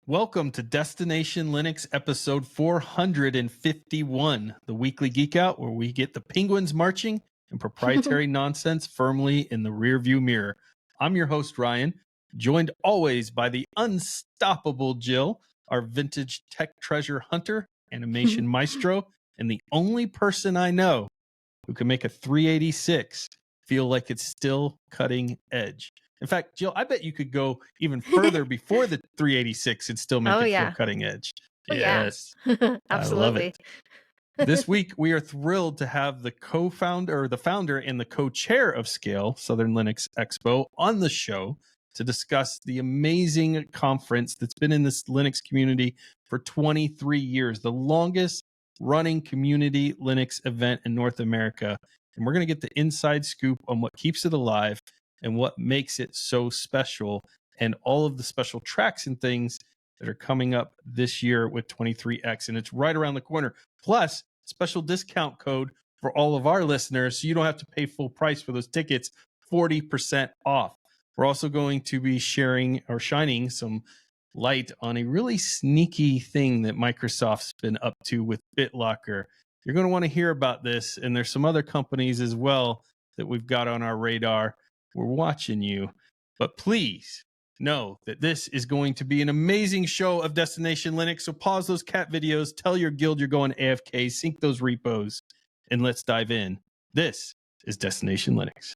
Welcome to Destination Linux episode 451, the weekly geek out where we get the penguins marching and proprietary nonsense firmly in the rearview mirror. I'm your host, Ryan, joined always by the unstoppable Jill, our vintage tech treasure hunter, animation maestro, and the only person I know who can make a 386 feel like it's still cutting edge. In fact, Jill, I bet you could go even further before the 386 and still make Oh, it yeah. feel cutting edge. Oh, yeah. Yes, I love Absolutely. it. This week, we are thrilled to have the co-founder or the founder and the co-chair of SCaLE, Southern Linux Expo, on the show to discuss the amazing conference that's been in this Linux community for 23 years, the longest running community Linux event in North America. And we're going to get the inside scoop on what keeps it alive and what makes it so special, and all of the special tracks and things that are coming up this year with 23X. And it's right around the corner. Plus, special discount code for all of our listeners, so you don't have to pay full price for those tickets, 40% off. We're also going to be sharing or shining some light on a really sneaky thing that Microsoft's been up to with BitLocker. You're going to want to hear about this, and there's some other companies as well that we've got on our radar. We're watching you, but please know that this is going to be an amazing show of Destination Linux. So pause those cat videos, tell your guild you're going AFK, sync those repos, and let's dive in. This is Destination Linux.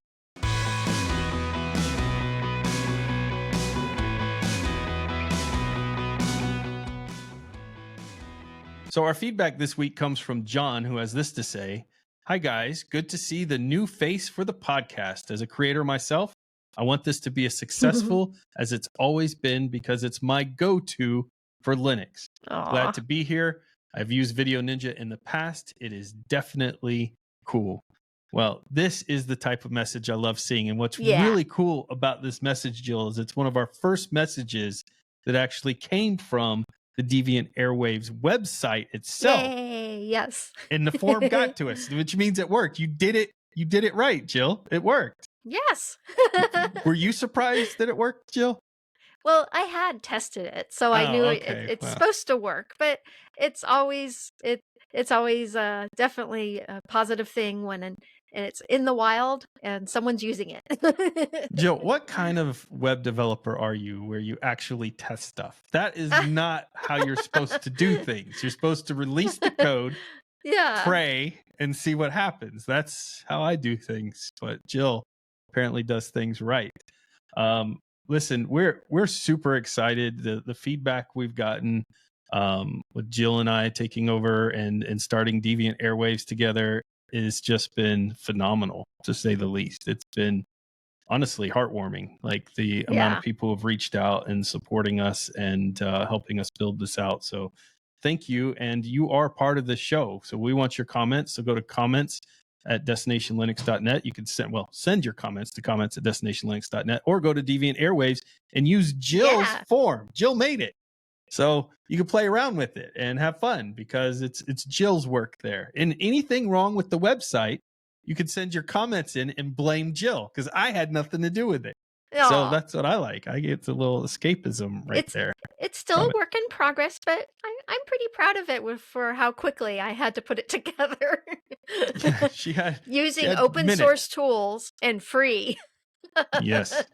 So our feedback this week comes from John, who has this to say. Hi, guys. Good to see the new face for the podcast. As a creator myself, I want this to be as successful as it's always been because it's my go-to for Linux. Glad to be here. I've used Video Ninja in the past. It is definitely cool. Well, this is the type of message I love seeing. And what's really cool about this message, Jill, is it's one of our first messages that actually came from the Deviant Airwaves website itself. Yay, yes. And the form got to us, which means it worked. You did it right, Jill. It worked. Yes. Were you surprised that it worked, Jill? Well, I had tested it, so I knew it's supposed to work, but it's always definitely a positive thing when it's in the wild and someone's using it. Jill, what kind of web developer are you where you actually test stuff? That is not how you're supposed to do things. You're supposed to release the code, pray, and see what happens. That's how I do things. But Jill apparently does things right. Listen, we're super excited. The feedback we've gotten with Jill and I taking over and starting Deviant Airwaves together has just been phenomenal, to say the least. It's been honestly heartwarming, like the amount of people who have reached out and supporting us and helping us build this out. So thank you. And you are part of the show. So we want your comments. So go to comments at destinationlinux.net. You can send your comments to comments@destinationlinux.net, or go to Deviant Airwaves and use Jill's form. Jill made it. So you can play around with it and have fun because it's Jill's work there. And anything wrong with the website, you can send your comments in and blame Jill, because I had nothing to do with it. Aww. So that's what I like. I get a little escapism there. It's still a work in progress, but I'm pretty proud of it for how quickly I had to put it together. Using open source tools and free. Yes.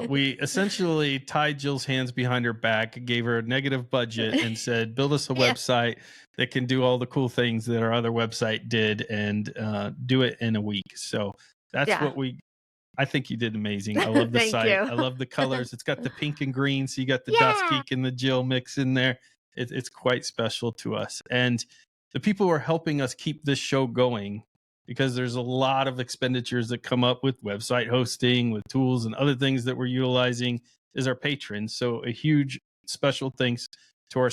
We essentially tied Jill's hands behind her back, gave her a negative budget, and said, build us a website that can do all the cool things that our other website did, and do it in a week. So that's what I think you did amazing. I love the site. I love the colors. It's got the pink and green, so you got the Dusky and the Jill mix in there. It's quite special to us. And the people who are helping us keep this show going, because there's a lot of expenditures that come up with website hosting, with tools and other things that we're utilizing, is our patrons. So a huge special thanks to our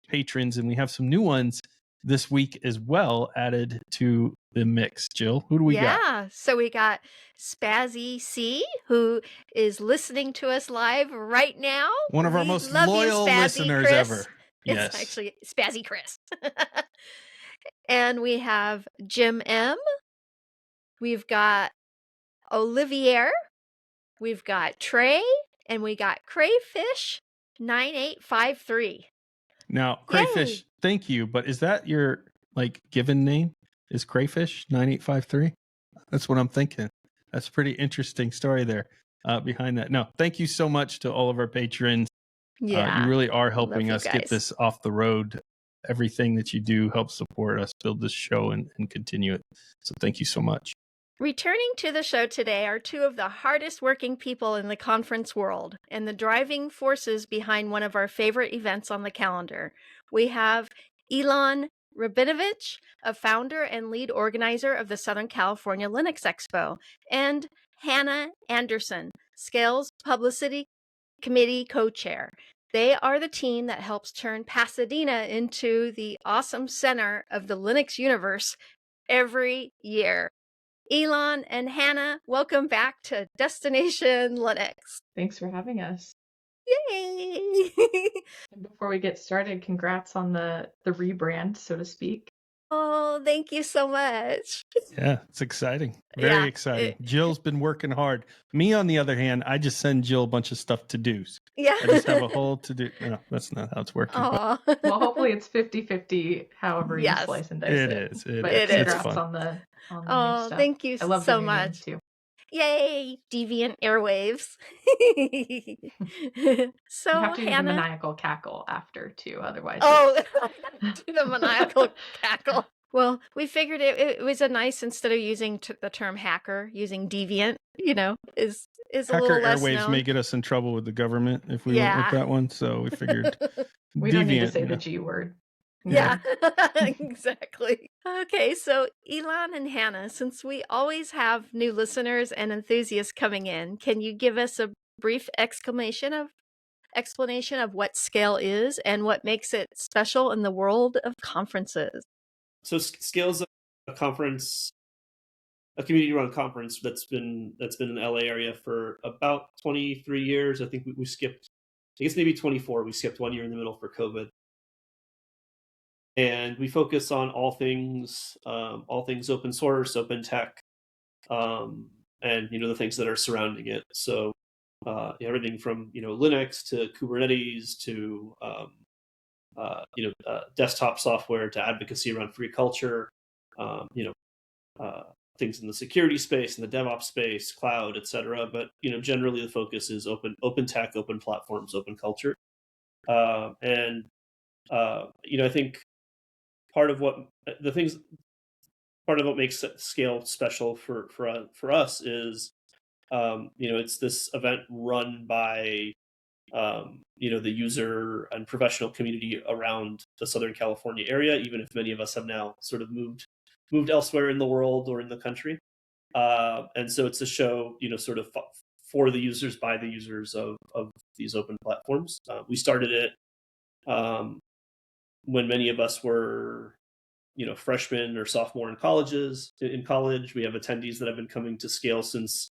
patrons. And we have some new ones this week as well added to the mix. Jill, who do we got? Yeah, so we got Spazzy C, who is listening to us live right now. One of our most loyal listeners ever. Yes. It's actually Spazzy Chris. And we have Jim M. We've got Olivier. We've got Trey. And we got Crayfish. 9853. Now, Crayfish, thank you, but is that your given name? Is Crayfish 9853? That's what I'm thinking. That's a pretty interesting story there behind that. No, thank you so much to all of our patrons. Yeah. You really are helping us get this off the road. Everything that you do helps support us build this show and continue it. So thank you so much. Returning to the show today are two of the hardest working people in the conference world and the driving forces behind one of our favorite events on the calendar. We have Ilan Rabinovitch, a founder and lead organizer of the Southern California Linux Expo, and Hannah Anderson, SCaLE's Publicity Committee co-chair. They are the team that helps turn Pasadena into the awesome center of the Linux universe every year. Ilan and Hannah, welcome back to Destination Linux. Thanks for having us. Yay! And before we get started, congrats on the rebrand, so to speak. Oh, thank you so much. Yeah, it's exciting. Very exciting. Jill's been working hard. Me, on the other hand, I just send Jill a bunch of stuff to do's. Yeah. I just have a whole to do. No, that's not how it's working. Well, hopefully it's 50-50, however you slice and dice it. It is. But congrats on the new stuff. Thank you I love so the much. Too. Yay, deviant airwaves. So you have to do Hannah, the maniacal cackle after too, otherwise. Do the maniacal cackle. Well, we figured it was a nice, instead of using the term hacker, using deviant, is a Hacker little less airwaves known. may get us in trouble with the government if we went with that one. So we figured we don't need to say the G word. Yeah, exactly. Okay, so Ilan and Hannah, since we always have new listeners and enthusiasts coming in, can you give us a brief explanation of what SCaLE is and what makes it special in the world of conferences? So SCaLE's a conference, a community-run conference that's been in the LA area for about 23 years. I think we skipped, I guess maybe 24. We skipped 1 year in the middle for COVID. And we focus on all things open source, open tech, and the things that are surrounding it. So everything from Linux to Kubernetes to desktop software to advocacy around free culture, things in the security space, in the DevOps space, cloud, etc. But generally the focus is open tech, open platforms, open culture, and I think part of what makes SCaLE special for us is it's this event run by the user and professional community around the Southern California area, even if many of us have now sort of moved elsewhere in the world or in the country. And so it's a show, sort of for the users, by the users of these open platforms. We started it when many of us were, freshmen or sophomore in college. We have attendees that have been coming to SCaLE since,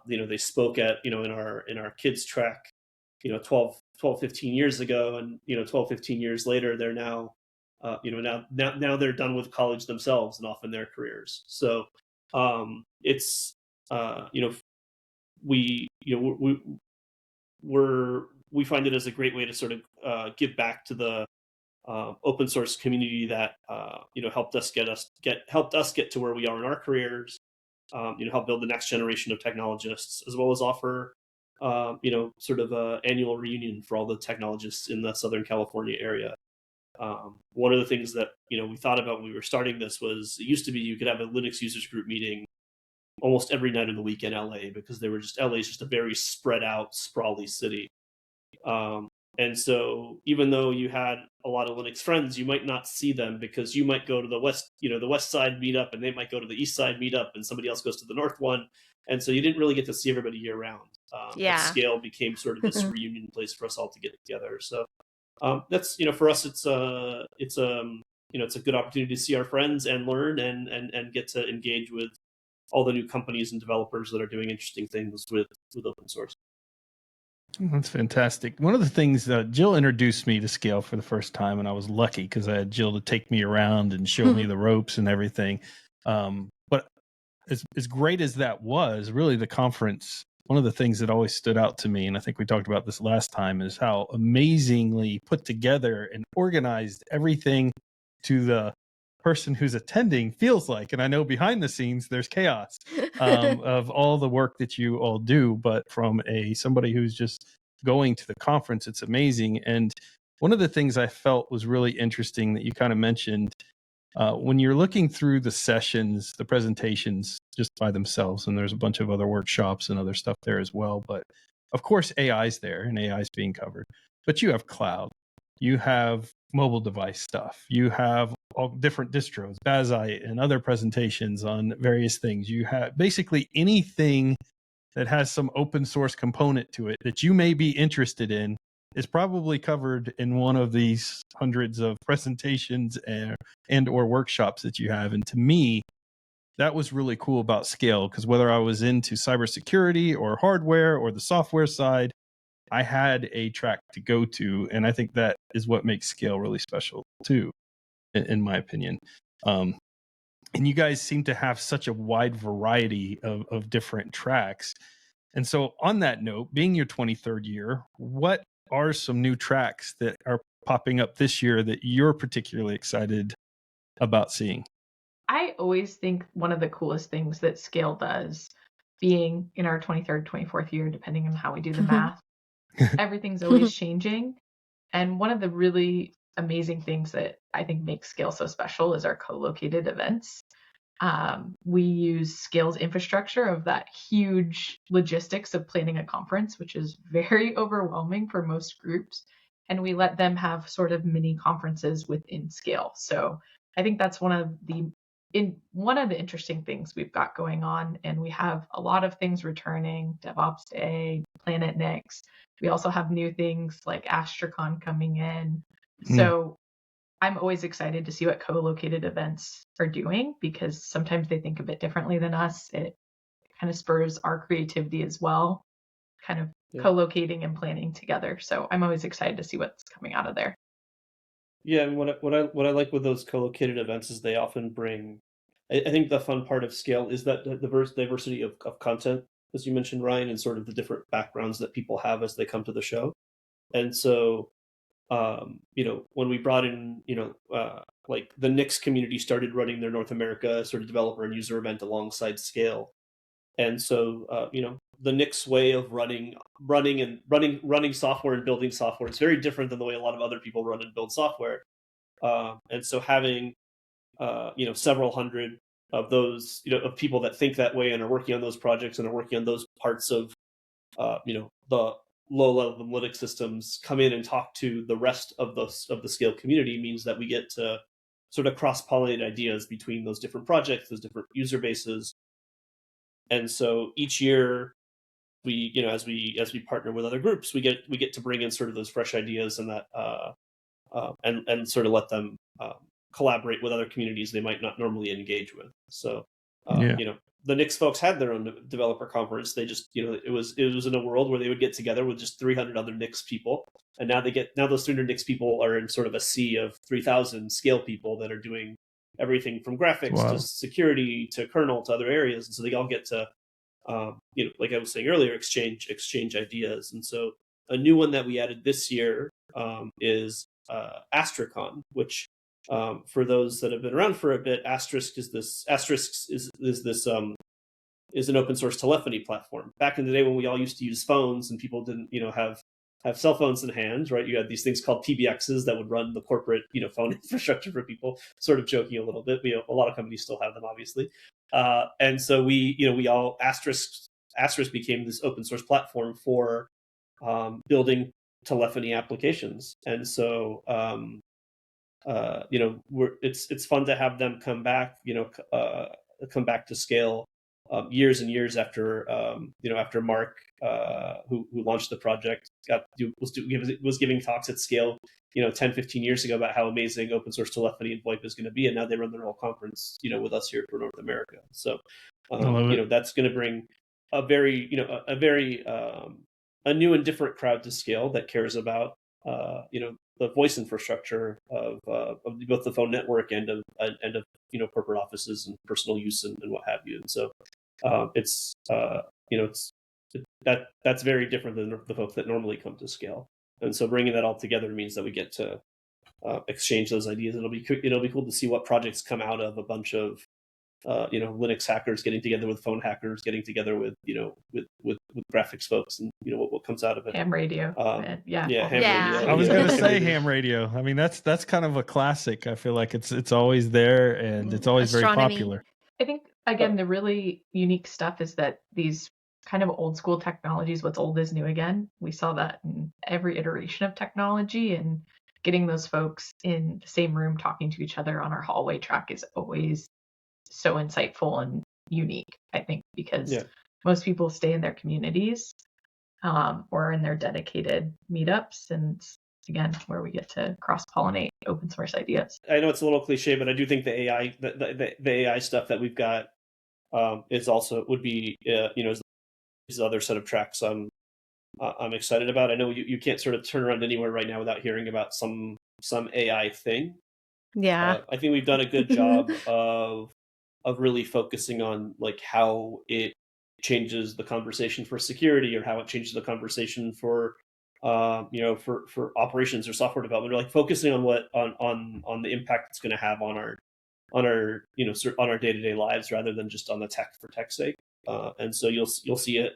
they spoke at, in our kids track, 12, 15 years ago, and 12, 15 years later, they're now now they're done with college themselves and off in their careers. So it's we find it as a great way to sort of give back to the open source community that helped us get to where we are in our careers. Help build the next generation of technologists, as well as offer sort of an annual reunion for all the technologists in the Southern California area. One of the things that we thought about when we were starting this was, it used to be you could have a Linux users group meeting almost every night of the week in LA, because LA is just a very spread out, sprawly city. And so even though you had a lot of Linux friends, you might not see them, because you might go to the west side meetup, and they might go to the east side meetup, and somebody else goes to the north one. And so you didn't really get to see everybody year round. But SCaLE became sort of this reunion place for us all to get together. So that's, for us, it's a good opportunity to see our friends and learn and get to engage with all the new companies and developers that are doing interesting things with open source. That's fantastic. One of the things Jill introduced me to SCaLE for the first time, and I was lucky because I had Jill to take me around and show me the ropes and everything. But as great as that was, really the conference one of the things that always stood out to me, and I think we talked about this last time, is how amazingly put together and organized everything to the person who's attending feels like. And I know behind the scenes there's chaos of all the work that you all do, but from somebody who's just going to the conference, it's amazing. And one of the things I felt was really interesting that you kind of mentioned, when you're looking through the sessions, the presentations just by themselves, and there's a bunch of other workshops and other stuff there as well, but of course AI's there and AI's being covered, but you have cloud, you have mobile device stuff, you have all different distros, Bazite and other presentations on various things. You have basically anything that has some open source component to it that you may be interested in is probably covered in one of these hundreds of presentations and or workshops that you have. And to me, that was really cool about SCaLE, because whether I was into cybersecurity or hardware or the software side, I had a track to go to. And I think that is what makes SCaLE really special too, in my opinion. And you guys seem to have such a wide variety of different tracks. And so on that note, being your 23rd year, what are some new tracks that are popping up this year that you're particularly excited about seeing? I always think one of the coolest things that SCaLE does, being in our 23rd, 24th year, depending on how we do the math, everything's always changing. And one of the really amazing things that I think makes SCaLE so special is our co-located events. We use SCaLE's infrastructure of that huge logistics of planning a conference, which is very overwhelming for most groups. And we let them have sort of mini conferences within SCaLE. So I think that's one of the interesting things we've got going on. And we have a lot of things returning: DevOps Day, Planet Nix. We also have new things like AstraCon coming in. So I'm always excited to see what co-located events are doing, because sometimes they think a bit differently than us. It kind of spurs our creativity as well, kind of co-locating and planning together. So I'm always excited to see what's coming out of there. Yeah, and what I like with those co-located events is they often bring. I think the fun part of SCaLE is that the diversity of content, as you mentioned, Ryan, and sort of the different backgrounds that people have as they come to the show. And so, when we brought in, like the Nix community started running their North America sort of developer and user event alongside SCaLE. And so, the Nix way of running software and building software is very different than the way a lot of other people run and build software. And so having, several hundred of those, of people that think that way and are working on those projects and are working on those parts of, the low-level analytics systems come in and talk to the rest of the SCaLE community means that we get to sort of cross-pollinate ideas between those different projects, those different user bases. And so each year, we, as we partner with other groups, we get to bring in sort of those fresh ideas and that and sort of let them collaborate with other communities they might not normally engage with. So the Nix folks had their own developer conference. They just, it was in a world where they would get together with just 300 other Nix people, and now those 300 Nix people are in sort of a sea of 3,000 SCaLE people that are doing everything from graphics to security to kernel to other areas, and so they all get to, like I was saying earlier, exchange ideas. And so a new one that we added this year is AstraCon, which for those that have been around for a bit, Asterisk is an open source telephony platform. Back in the day when we all used to use phones and people didn't, have cell phones in hand, right? You had these things called PBXs that would run the corporate, phone infrastructure for people, sort of joking a little bit. A lot of companies still have them, obviously. And so we all, Asterisk became this open source platform for building telephony applications. And so, it's fun to have them come back, come back to SCaLE years and years after, after Mark, who launched the project, was giving talks at SCaLE, 10, 15 years ago about how amazing open source telephony and VoIP is going to be. And now they run their whole conference, with us here for North America. So, that's going to bring a very, a new and different crowd to SCaLE that cares about, the voice infrastructure of both the phone network and of corporate offices and personal use and what have you. And so it's that's very different than the folks that normally come to SCaLE. And so bringing that all together means that we get to exchange those ideas. It'll be cool to see what projects come out of a bunch of Linux hackers getting together with phone hackers, getting together with with graphics folks, and what comes out of it. Ham radio. Ham Yeah. radio. I was Yeah. gonna say ham radio. I mean, that's kind of a classic. I feel like it's always there and it's always very Astronomy. popular. I think, again, the really unique stuff is that these kind of old school technologies, what's old is new again. We saw that in every iteration of technology, and getting those folks in the same room talking to each other on our hallway track is always so insightful and unique, I think, because most people stay in their communities or in their dedicated meetups, and again, where we get to cross-pollinate open source ideas. I know it's a little cliche, but I do think the AI, the AI stuff that we've got is also would be is the other set of tracks I'm excited about. I know you can't sort of turn around anywhere right now without hearing about some AI thing. Yeah. I think we've done a good job of really focusing on like how it changes the conversation for security, or how it changes the conversation for for operations or software development, or like focusing on what on the impact it's going to have on our day-to-day lives, rather than just on the tech for tech's sake. And so you'll see it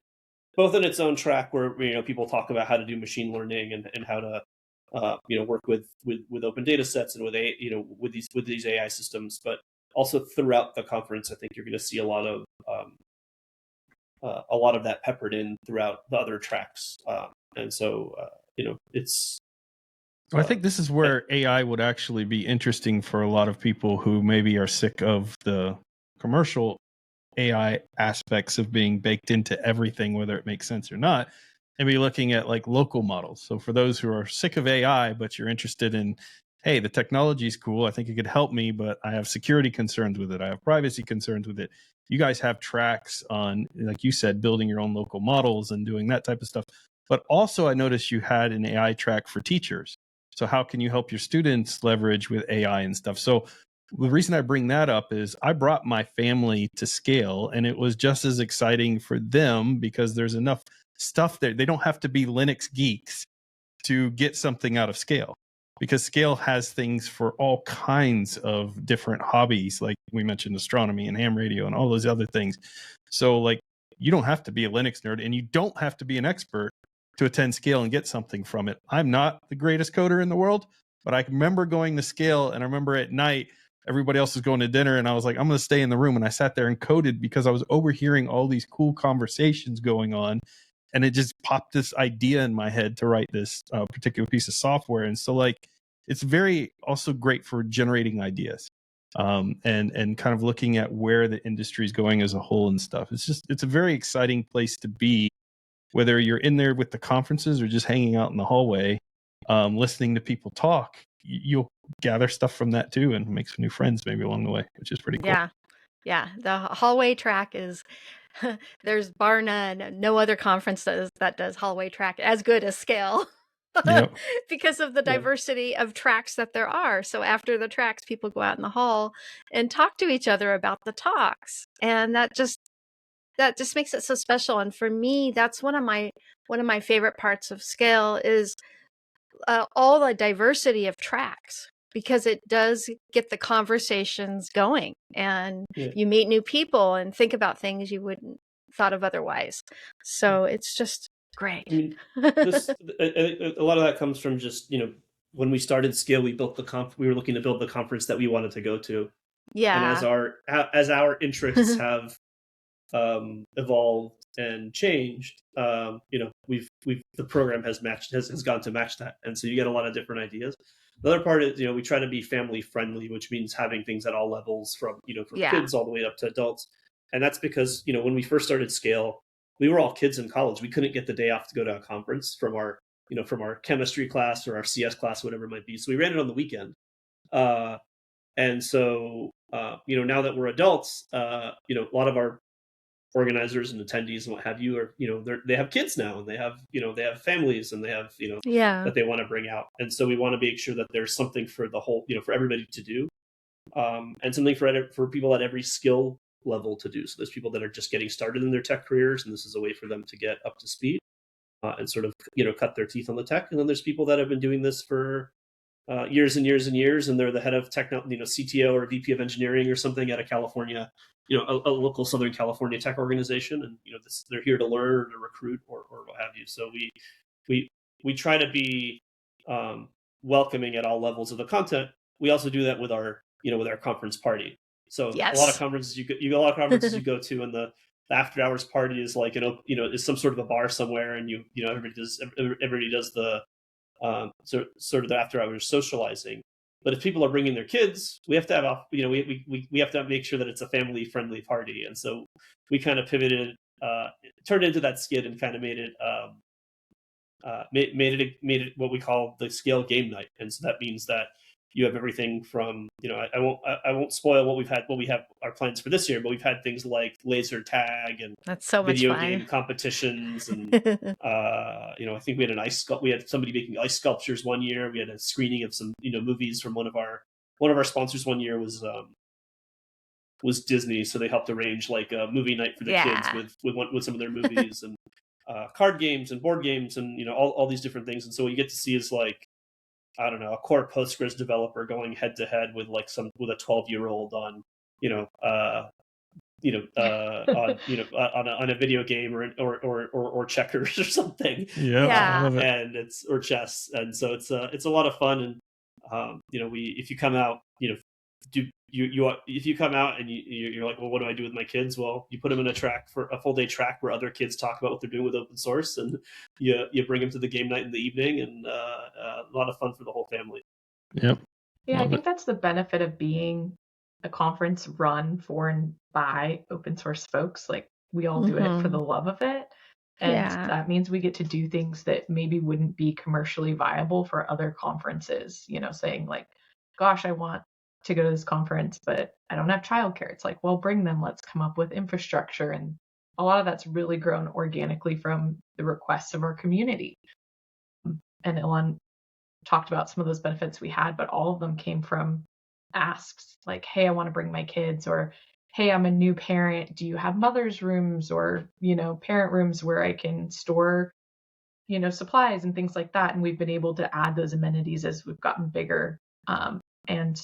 both in its own track, where people talk about how to do machine learning and how to work with open data sets and with these AI systems, but also throughout the conference. I think you're going to see a lot of that peppered in throughout the other tracks. And so it's. I think this is where AI would actually be interesting for a lot of people who maybe are sick of the commercial AI aspects of being baked into everything, whether it makes sense or not, and be looking at like local models. So for those who are sick of AI, but you're interested in, hey, the technology is cool, I think it could help me, but I have security concerns with it, I have privacy concerns with it. You guys have tracks on, like you said, building your own local models and doing that type of stuff. But also I noticed you had an AI track for teachers. So how can you help your students leverage with AI and stuff? So the reason I bring that up is I brought my family to SCaLE, and it was just as exciting for them because there's enough stuff there. They don't have to be Linux geeks to get something out of SCaLE, because SCaLE has things for all kinds of different hobbies. Like we mentioned, astronomy and ham radio and all those other things. So like, you don't have to be a Linux nerd, and you don't have to be an expert to attend SCaLE and get something from it. I'm not the greatest coder in the world, but I remember going to SCaLE, and I remember at night, everybody else was going to dinner, and I was like, I'm going to stay in the room. And I sat there and coded because I was overhearing all these cool conversations going on. And it just popped this idea in my head to write this particular piece of software. And so like, it's very also great for generating ideas and kind of looking at where the industry is going as a whole and stuff. It's a very exciting place to be, whether you're in there with the conferences or just hanging out in the hallway, listening to people talk. You'll gather stuff from that too, and make some new friends maybe along the way, which is pretty cool. Yeah. The hallway track is, there's bar none, no other conference that does hallway track as good as SCaLE. Yep. Because of the diversity of tracks that there are. So after the tracks, people go out in the hall and talk to each other about the talks, and that just makes it so special. And for me, that's one of my favorite parts of SCaLE is all the diversity of tracks, because it does get the conversations going, and you meet new people and think about things you wouldn't thought of otherwise. So it's just great. I mean, a lot of that comes from just, when we started SCaLE, we were looking to build the conference that we wanted to go to. Yeah. And as our interests have evolved and changed, the program has gone to match that, and so you get a lot of different ideas. The other part is, we try to be family friendly, which means having things at all levels, from kids all the way up to adults. And that's because when we first started SCaLE, we were all kids in college. We couldn't get the day off to go to a conference from our chemistry class or our CS class, whatever it might be. So we ran it on the weekend. And so now that we're adults, a lot of our organizers and attendees and what have you are, they have kids now, and they have families, and they have, that they want to bring out. And so we want to make sure that there's something for the whole, for everybody to do, and something for people at every skill level to do. So there's people that are just getting started in their tech careers, and this is a way for them to get up to speed and sort of cut their teeth on the tech. And then there's people that have been doing this for years and years and years, and they're the head of CTO or VP of engineering or something at a California, a local Southern California tech organization, and they're here to learn or to recruit or what have you. So we try to be welcoming at all levels of the content. We also do that with our conference party. So Yes. a lot of conferences you go to, and the after hours party is like is some sort of a bar somewhere, and everybody does the sort of the after hours socializing. But if people are bringing their kids, we have to have we have to make sure that it's a family friendly party. And so we kind of pivoted, turned into that skid, and kind of made it what we call the SCaLE game night. And so that means that you have everything from I won't spoil what we have our plans for this year, but we've had things like laser tag and That's so much video fun. game competitions, and I think we had somebody making ice sculptures one year. We had a screening of some movies from one of our sponsors one year was Disney, so they helped arrange like a movie night for their kids with some of their movies and card games and board games and all these different things. And so what you get to see is like, I don't know, a core Postgres developer going head to head with a 12-year-old on on a video game or checkers or something. Yeah. And it's or chess, and so it's a lot of fun. And if you come out, if you come out and you're like, well, what do I do with my kids? Well, you put them in a full day track where other kids talk about what they're doing with open source, and you bring them to the game night in the evening, and a lot of fun for the whole family. Yep. Yeah, I think that's the benefit of being a conference run for and by open source folks. Like, we all do it for the love of it. And that means we get to do things that maybe wouldn't be commercially viable for other conferences, saying like, gosh, I want to go to this conference, but I don't have childcare. It's like, well, bring them. Let's come up with infrastructure. And a lot of that's really grown organically from the requests of our community. And Ilan talked about some of those benefits we had, but all of them came from asks like, hey, I want to bring my kids, or hey, I'm a new parent. Do you have mother's rooms or, parent rooms where I can store, supplies and things like that? And we've been able to add those amenities as we've gotten bigger. And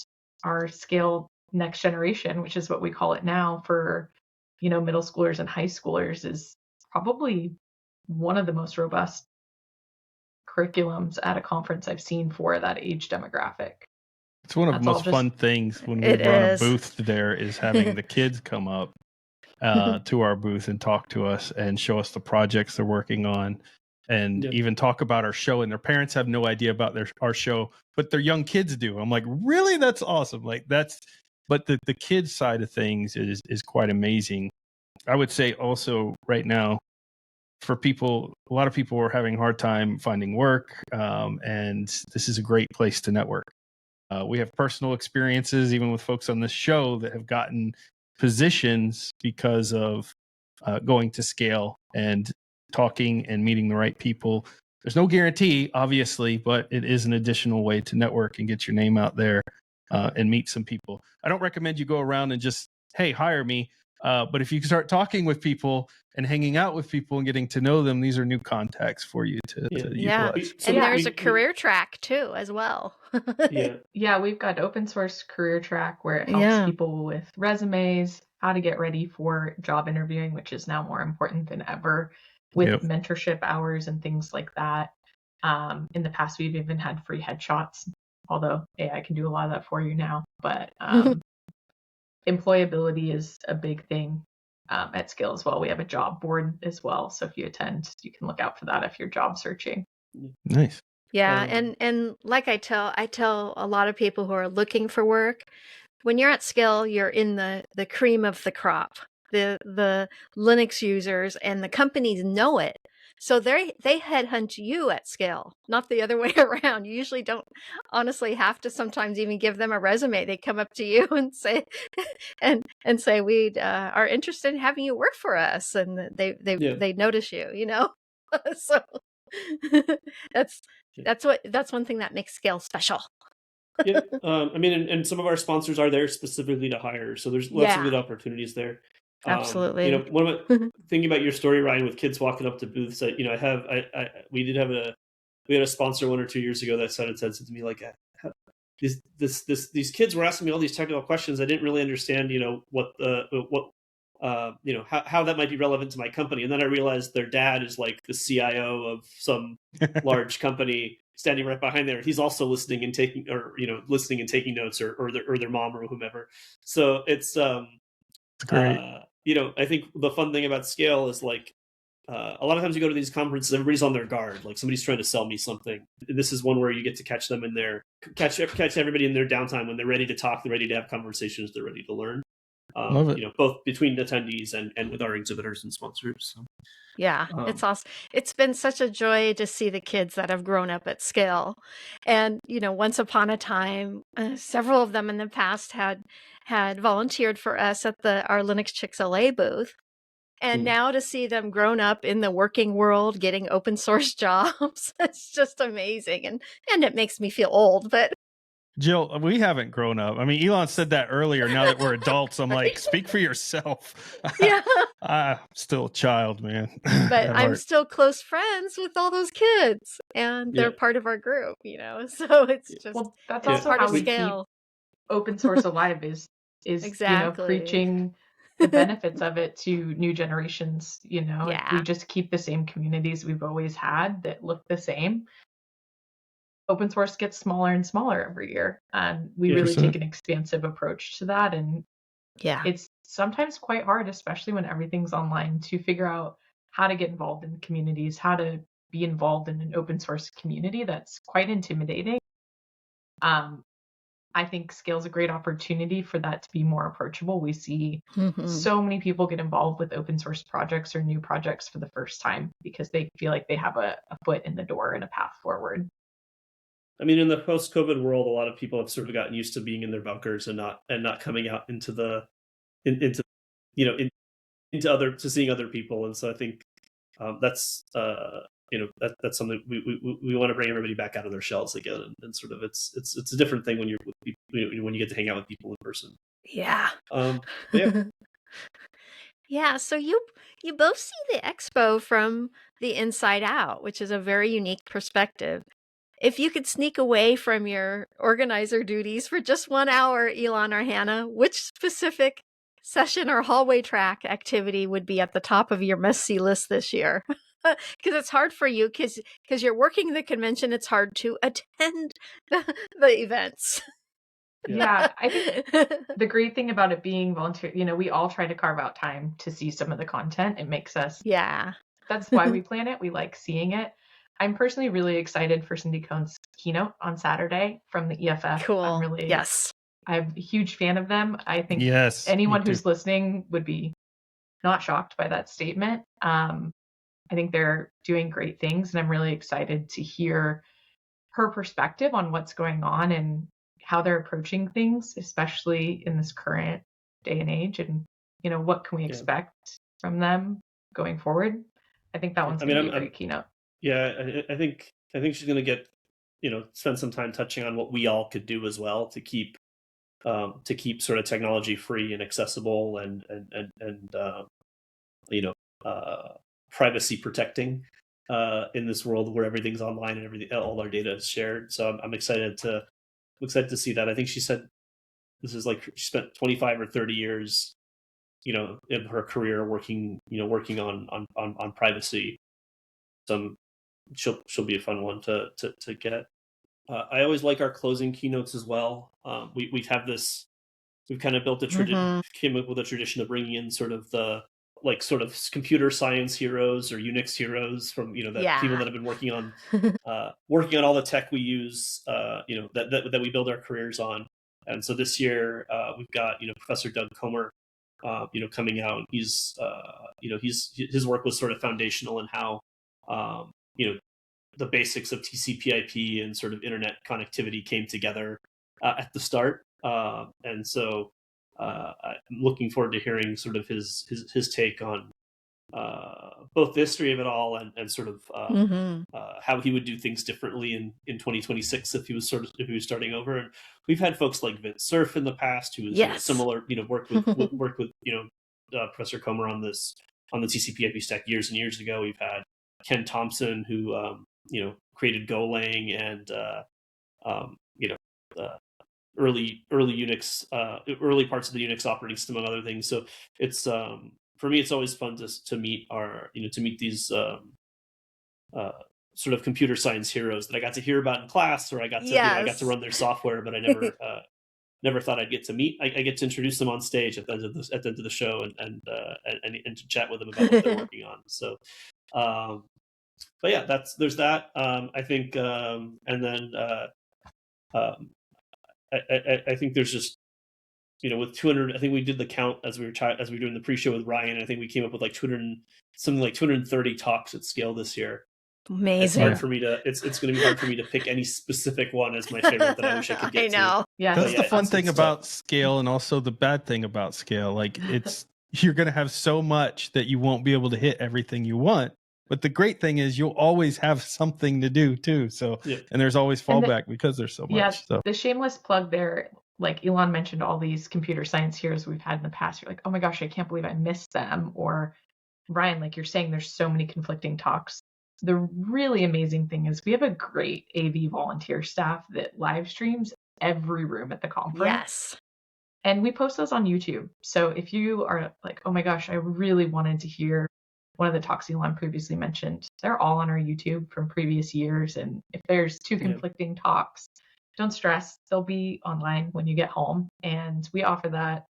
our SCaLE Next Generation, which is what we call it now for, middle schoolers and high schoolers, is probably one of the most robust curriculums at a conference I've seen for that age demographic. It's one of the most fun things when we run a booth there is having the kids come up to our booth and talk to us and show us the projects they're working on, and even talk about our show. And their parents have no idea about our show, but their young kids do. I'm like, really? That's awesome. But the kids side of things is quite amazing. I would say also right now, for people, a lot of people are having a hard time finding work, and this is a great place to network. We have personal experiences, even with folks on this show, that have gotten positions because of going to SCaLE and talking and meeting the right people. There's no guarantee, obviously, but it is an additional way to network and get your name out there and meet some people. I don't recommend you go around and just, hey, hire me. But if you start talking with people and hanging out with people and getting to know them, these are new contacts for you to utilize. And there's a career track too, as well. Yeah, we've got open source career track where it helps people with resumes, how to get ready for job interviewing, which is now more important than ever, with mentorship hours and things like that. In the past, we've even had free headshots, although AI can do a lot of that for you now. But employability is a big thing at SCaLE as well. We have a job board as well, so if you attend, you can look out for that if you're job searching. Nice. Yeah, and like I tell a lot of people who are looking for work, when you're at SCaLE, you're in the cream of the crop. The Linux users and the companies know it. So they headhunt you at SCaLE, not the other way around. You usually don't honestly have to sometimes even give them a resume. They come up to you and say, and say, we are interested in having you work for us, and they notice you, So that's one thing that makes SCaLE special. Yeah, I mean, and some of our sponsors are there specifically to hire, so there's lots of Yeah, good opportunities there. absolutely. One of thinking about your story, Ryan, with kids walking up to booths. We had a sponsor 1 or 2 years ago that said to me like, these kids were asking me all these technical questions. I didn't really understand, how that might be relevant to my company. And then I realized their dad is like the CIO of some large company standing right behind there. He's also listening and taking notes, or their mom or whomever. So it's Great. I think the fun thing about SCaLE is like, a lot of times you go to these conferences, everybody's on their guard. Like somebody's trying to sell me something. This is one where you get to catch them in catch everybody in their downtime when they're ready to talk, they're ready to have conversations, they're ready to learn. Love it. Both between attendees and with our exhibitors and sponsors. So, Yeah, it's awesome. It's been such a joy to see the kids that have grown up at SCaLE. And, once upon a time, several of them in the past had volunteered for us at our Linux Chick-fil-A booth. And now to see them grown up in the working world, getting open source jobs, it's just amazing. And it makes me feel old, but Jill, we haven't grown up. I mean, Elon said that earlier. Now that we're adults, I'm like, speak for yourself. yeah. I'm still a child, man. But At I'm heart. still close friends with all those kids, and they're Yeah. part of our group, So it's just Well, that's it's also part how of we keep SCaLE. open source alive is Exactly. preaching the benefits of it to new generations. If Yeah. we just keep the same communities we've always had that look the same, open source gets smaller and smaller every year, and we really 100%. take an expansive approach to that. And Yeah. it's sometimes quite hard, especially when everything's online, to figure out how to get involved in communities, how to be involved in an open source community. That's quite intimidating. I think SCaLE's a great opportunity for that to be more approachable. We see so many people get involved with open source projects or new projects for the first time because they feel like they have a foot in the door and a path forward. I mean, in the post-COVID world, a lot of people have sort of gotten used to being in their bunkers and not coming out into into seeing other people. And so I think that's that's something we want to bring everybody back out of their shells again, and sort of it's a different thing when you're with people, when you get to hang out with people in person. Yeah. Yeah. Yeah, so you both see the expo from the inside out, which is a very unique perspective. If you could sneak away from your organizer duties for just 1 hour, Elon or Hannah, which specific session or hallway track activity would be at the top of your must-see list this year? Because it's hard for you because you're working the convention, it's hard to attend the events. Yeah, I think the great thing about it being volunteer, we all try to carve out time to see some of the content. It makes us, Yeah. that's why we plan it. We like seeing it. I'm personally really excited for Cindy Cohn's keynote on Saturday from the EFF. Cool. Yes. I'm a huge fan of them. I think Yes, anyone me too. who's listening would be not shocked by that statement. I think they're doing great things, and I'm really excited to hear her perspective on what's going on and how they're approaching things, especially in this current day and age. And, what can we expect from them going forward? I think that one's going to be a great keynote. Yeah, I think she's going to get, spend some time touching on what we all could do as well to keep sort of technology free and accessible and privacy protecting in this world where everything's online and all our data is shared. So I'm excited to see that. I think she said this is like she spent 25 or 30 years, in her career working on privacy. So she'll be a fun one to get. I always like our closing keynotes as well. We've kind of built a tradition, came up with a tradition of bringing in sort of computer science heroes or Unix heroes from people that have been working on all the tech we use, that we build our careers on. And so this year we've got Professor Doug Comer, coming out. His work was sort of foundational in how the basics of TCP/IP and sort of internet connectivity came together at the start. And so I'm looking forward to hearing sort of his take on both the history of it all and sort of Mm-hmm. how he would do things differently in 2026 if he was starting over. And we've had folks like Vince Cerf in the past, who was Yes. similar, worked with Professor Comer on the TCP/IP stack years and years ago. We've had Ken Thompson, who created Golang and early Unix, early parts of the Unix operating system, among other things. So it's for me, it's always fun to meet these sort of computer science heroes that I got to hear about in class, or I got to I got to run their software, but I never thought I'd get to meet. I get to introduce them on stage at the end of the show and to chat with them about what they're working on. So, but yeah, there's that. I think, and then I think there's just with 200. I think we did the count as we were doing the pre-show with Ryan. I think we came up with like 230 talks at SCaLE this year. Amazing. It's hard for me to. It's going to be hard for me to pick any specific one as my favorite that I wish I could get I know. to. Yeah, That's the fun thing about SCaLE, and also the bad thing about SCaLE. Like you're going to have so much that you won't be able to hit everything you want. But the great thing is you'll always have something to do too. So, and there's always fallback because there's so much. Yeah, so. The shameless plug there, like Ilan mentioned all these computer science heroes we've had in the past. You're like, oh my gosh, I can't believe I missed them. Or Ryan, like you're saying, there's so many conflicting talks. The really amazing thing is we have a great AV volunteer staff that live streams every room at the conference. Yes. And we post those on YouTube. So if you are like, oh my gosh, I really wanted to hear one of the talks Ilan previously mentioned, they're all on our YouTube from previous years. And if there's two conflicting talks, don't stress. They'll be online when you get home. And we offer that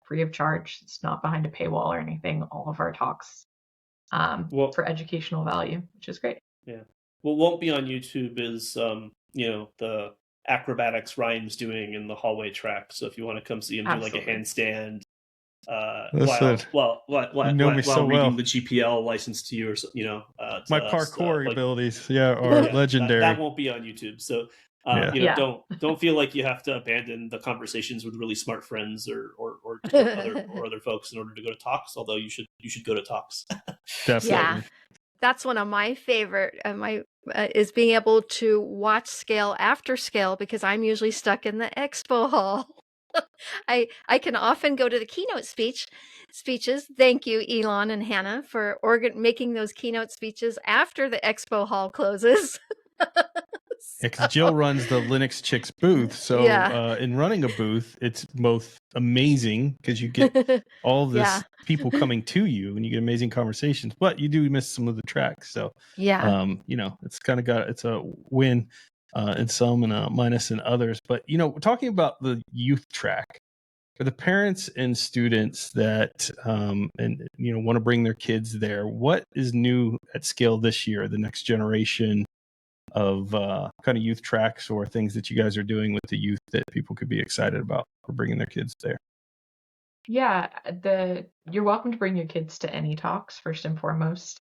free of charge. It's not behind a paywall or anything. All of our talks for educational value, which is great. Yeah. What won't be on YouTube is, the acrobatics Ryan's doing in the hallway track. So if you want to come see him do like a handstand while reading the GPL license to you, or my parkour abilities, are legendary. That won't be on YouTube. So don't feel like you have to abandon the conversations with really smart friends or other folks in order to go to talks. Although you should go to talks. Definitely. Yeah, that's one of my favorite. Is being able to watch SCaLE after SCaLE, because I'm usually stuck in the expo hall. I can often go to the keynote speeches. Thank you, Ilan and Hannah, for making those keynote speeches after the expo hall closes. Because Jill runs the Linux Chicks booth. So in running a booth, it's both amazing because you get all this people coming to you and you get amazing conversations, but you do miss some of the tracks. So it's kind of it's a win in some and a minus in others. But talking about the youth track, for the parents and students that want to bring their kids there, what is new at SCaLE this year? The next generation of kind of youth tracks or things that you guys are doing with the youth that people could be excited about for bringing their kids there? Yeah, you're welcome to bring your kids to any talks, first and foremost.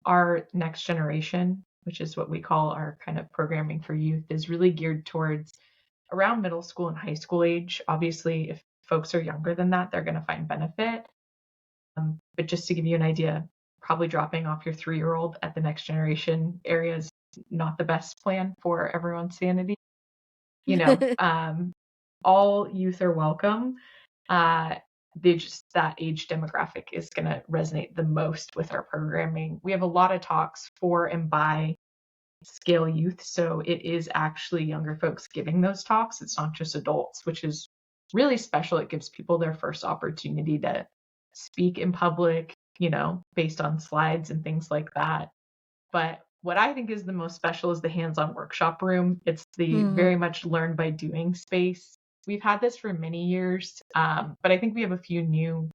Our next generation, which is what we call our kind of programming for youth, is really geared towards around middle school and high school age. Obviously, if folks are younger than that, they're going to find benefit. But just to give you an idea, probably dropping off your 3-year-old at the next generation area is not the best plan for everyone's sanity. All youth are welcome. That age demographic is going to resonate the most with our programming. We have a lot of talks for and by SCaLE youth, so it is actually younger folks giving those talks. It's not just adults, which is really special. It gives people their first opportunity to speak in public, based on slides and things like that. But what I think is the most special is the hands-on workshop room. It's the very much learn by doing space. We've had this for many years, but I think we have a few new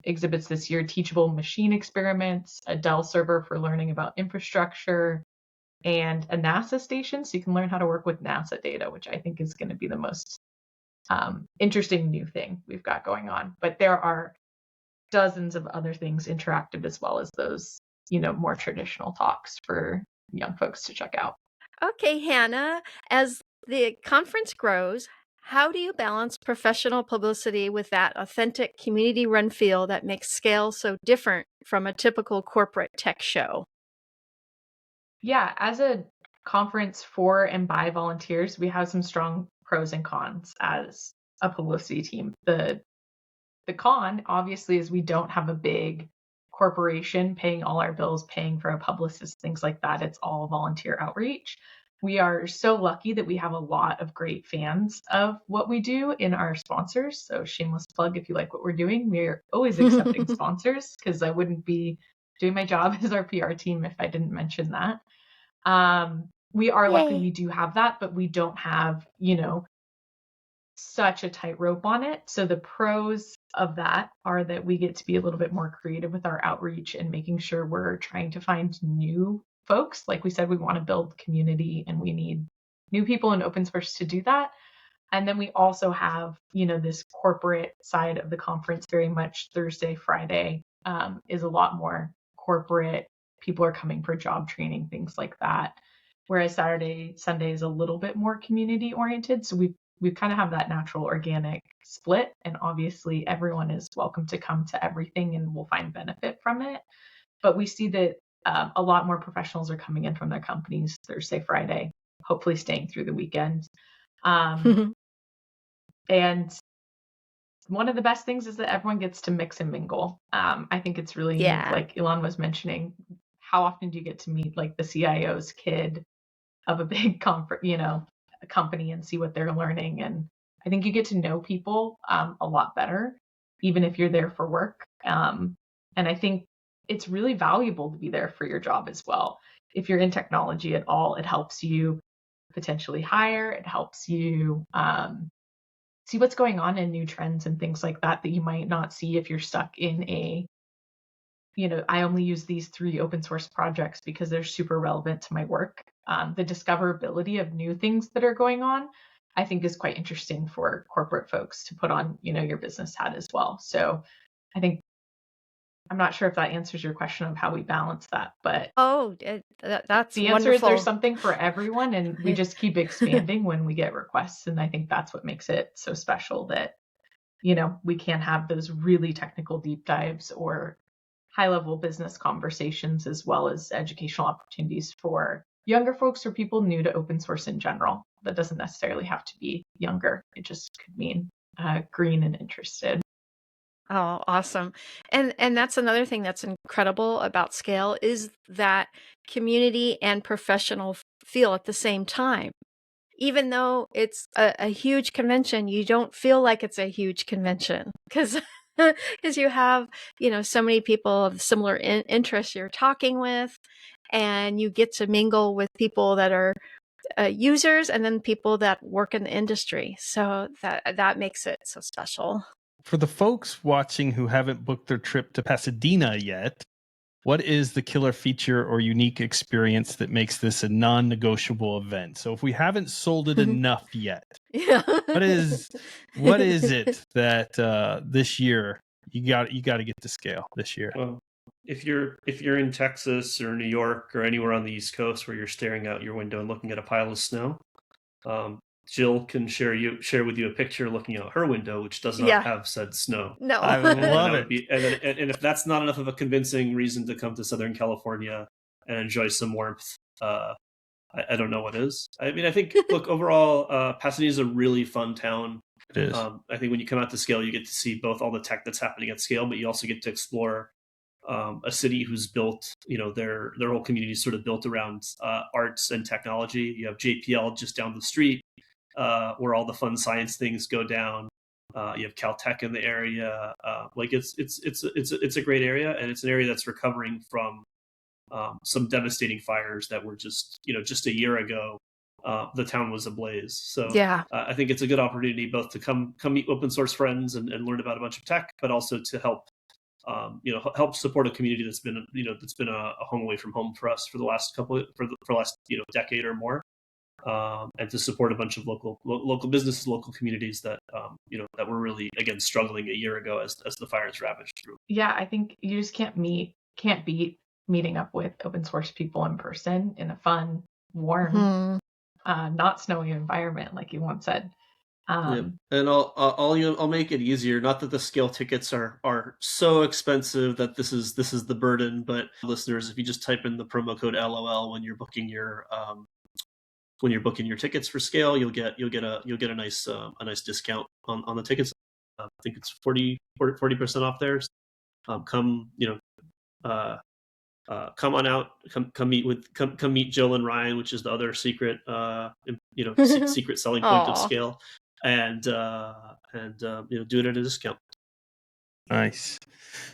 exhibits this year: teachable machine experiments, a Dell server for learning about infrastructure, and a NASA station so you can learn how to work with NASA data, which I think is going to be the most interesting new thing we've got going on. But there are dozens of other things interactive as well as those more traditional talks for young folks to check out. Okay, Hannah, as the conference grows, how do you balance professional publicity with that authentic community-run feel that makes SCaLE so different from a typical corporate tech show? Yeah, as a conference for and by volunteers, we have some strong pros and cons as a publicity team. The con, obviously, is we don't have a big corporation paying all our bills, paying for a publicist, things like that. It's all volunteer outreach. We are so lucky that we have a lot of great fans of what we do in our sponsors. So shameless plug, if you like what we're doing, we're always accepting sponsors, because I wouldn't be doing my job as our PR team if I didn't mention that. We are lucky we do have that, but we don't have, such a tightrope on it. So the pros of that are that we get to be a little bit more creative with our outreach and making sure we're trying to find new folks. Like we said, we want to build community and we need new people in open source to do that. And then we also have, this corporate side of the conference, very much Thursday, Friday, is a lot more corporate. People are coming for job training, things like that. Whereas Saturday, Sunday is a little bit more community oriented. So we kind of have that natural organic split. And obviously everyone is welcome to come to everything and will find benefit from it. But we see that a lot more professionals are coming in from their companies Thursday, Friday, hopefully staying through the weekend. And one of the best things is that everyone gets to mix and mingle. I think it's really unique. Like Ilan was mentioning, how often do you get to meet like the CIO's kid of a big a company and see what they're learning? And I think you get to know people a lot better, even if you're there for work. And I think it's really valuable to be there for your job as well. If you're in technology at all, it helps you potentially hire. It helps you see what's going on in new trends and things like that you might not see if you're stuck in I only use these 3 open source projects because they're super relevant to my work. The discoverability of new things that are going on, I think, is quite interesting for corporate folks to put on, your business hat as well. So I think, I'm not sure if that answers your question of how we balance that, but that's the answer wonderful. is there's something for everyone, and we just keep expanding when we get requests. And I think that's what makes it so special that, we can have those really technical deep dives or high-level business conversations, as well as educational opportunities for younger folks or people new to open source in general. That doesn't necessarily have to be younger. It just could mean green and interested. Oh, awesome. And that's another thing that's incredible about SCaLE is that community and professional feel at the same time. Even though it's a huge convention, you don't feel like it's a huge convention because you have, so many people of similar interests you're talking with, and you get to mingle with people that are users and then people that work in the industry. So that makes it so special. For the folks watching who haven't booked their trip to Pasadena yet, what is the killer feature or unique experience that makes this a non-negotiable event? So if we haven't sold it enough yet, what is it that this year you got to get to SCaLE this year? Well, if you're in Texas or New York or anywhere on the East Coast where you're staring out your window and looking at a pile of snow, Jill can share with you a picture looking out her window, which does not have said snow. No, I love it. And if that's not enough of a convincing reason to come to Southern California and enjoy some warmth, I don't know what is. I mean, I think, look, overall, Pasadena is a really fun town. It is. I think when you come out to SCaLE, you get to see both all the tech that's happening at SCaLE, but you also get to explore a city who's built, their whole community is sort of built around arts and technology. You have JPL just down the street, where all the fun science things go down. You have Caltech in the area. It's a great area, and it's an area that's recovering from some devastating fires that were just a year ago. The town was ablaze. So I think it's a good opportunity both to come meet open source friends and learn about a bunch of tech, but also to help help support a community that's been a home away from home for us for the last decade or more. And to support a bunch of local businesses, local communities that that were really, again, struggling a year ago as the fires ravaged through. Yeah, I think you just can't beat meeting up with open source people in person in a fun, warm, not snowy environment, like you once said. And I'll make it easier. Not that the SCaLE tickets are so expensive that this is the burden, but listeners, if you just type in the promo code LOL when you're booking your tickets for SCaLE, you'll get a nice discount on the tickets. I think it's 40% off there. Come on out. Come meet Jill and Ryan, which is the other secret secret selling point of SCaLE, and do it at a discount. Nice.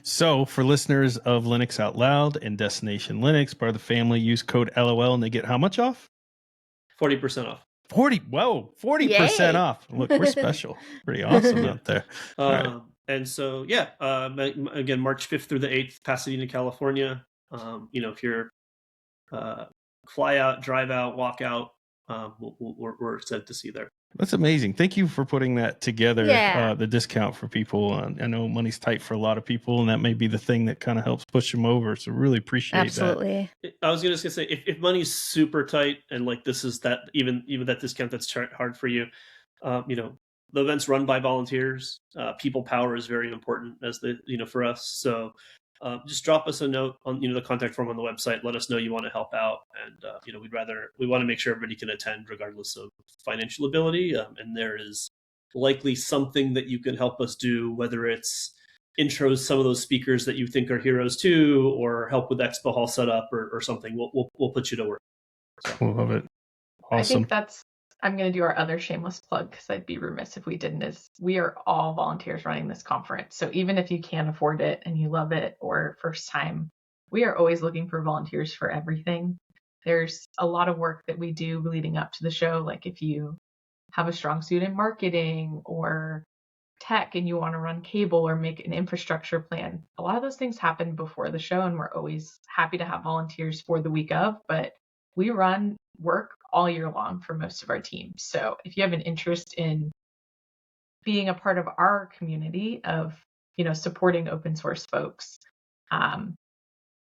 So for listeners of Linux Out Loud and Destination Linux, part of the family, use code LOL and they get how much off? 40% off. 40% off. Look, we're special. Pretty awesome out there. Right. And so, again, March 5th through the 8th, Pasadena, California. If you're fly out, drive out, walk out, we're excited to see you there. That's amazing. Thank you for putting that together, the discount for people. I know money's tight for a lot of people, and that may be the thing that kind of helps push them over. So really appreciate that. I was just going to say, if money's super tight and like this is that, even that discount that's hard for you, the event's run by volunteers. People power is very important for us. So just drop us a note on the contact form on the website. Let us know you want to help out, and we want to make sure everybody can attend regardless of financial ability. And there is likely something that you can help us do, whether it's intros some of those speakers that you think are heroes too, or help with expo hall setup or something. We'll put you to work. So. Love it. Awesome. I think I'm going to do our other shameless plug, because I'd be remiss if we didn't, is we are all volunteers running this conference. So even if you can't afford it and you love it or first time, we are always looking for volunteers for everything. There's a lot of work that we do leading up to the show. Like if you have a strong suit in marketing or tech and you want to run cable or make an infrastructure plan, a lot of those things happen before the show, and we're always happy to have volunteers for the week of, but we run work all year long for most of our teams. So if you have an interest in being a part of our community of, supporting open source folks,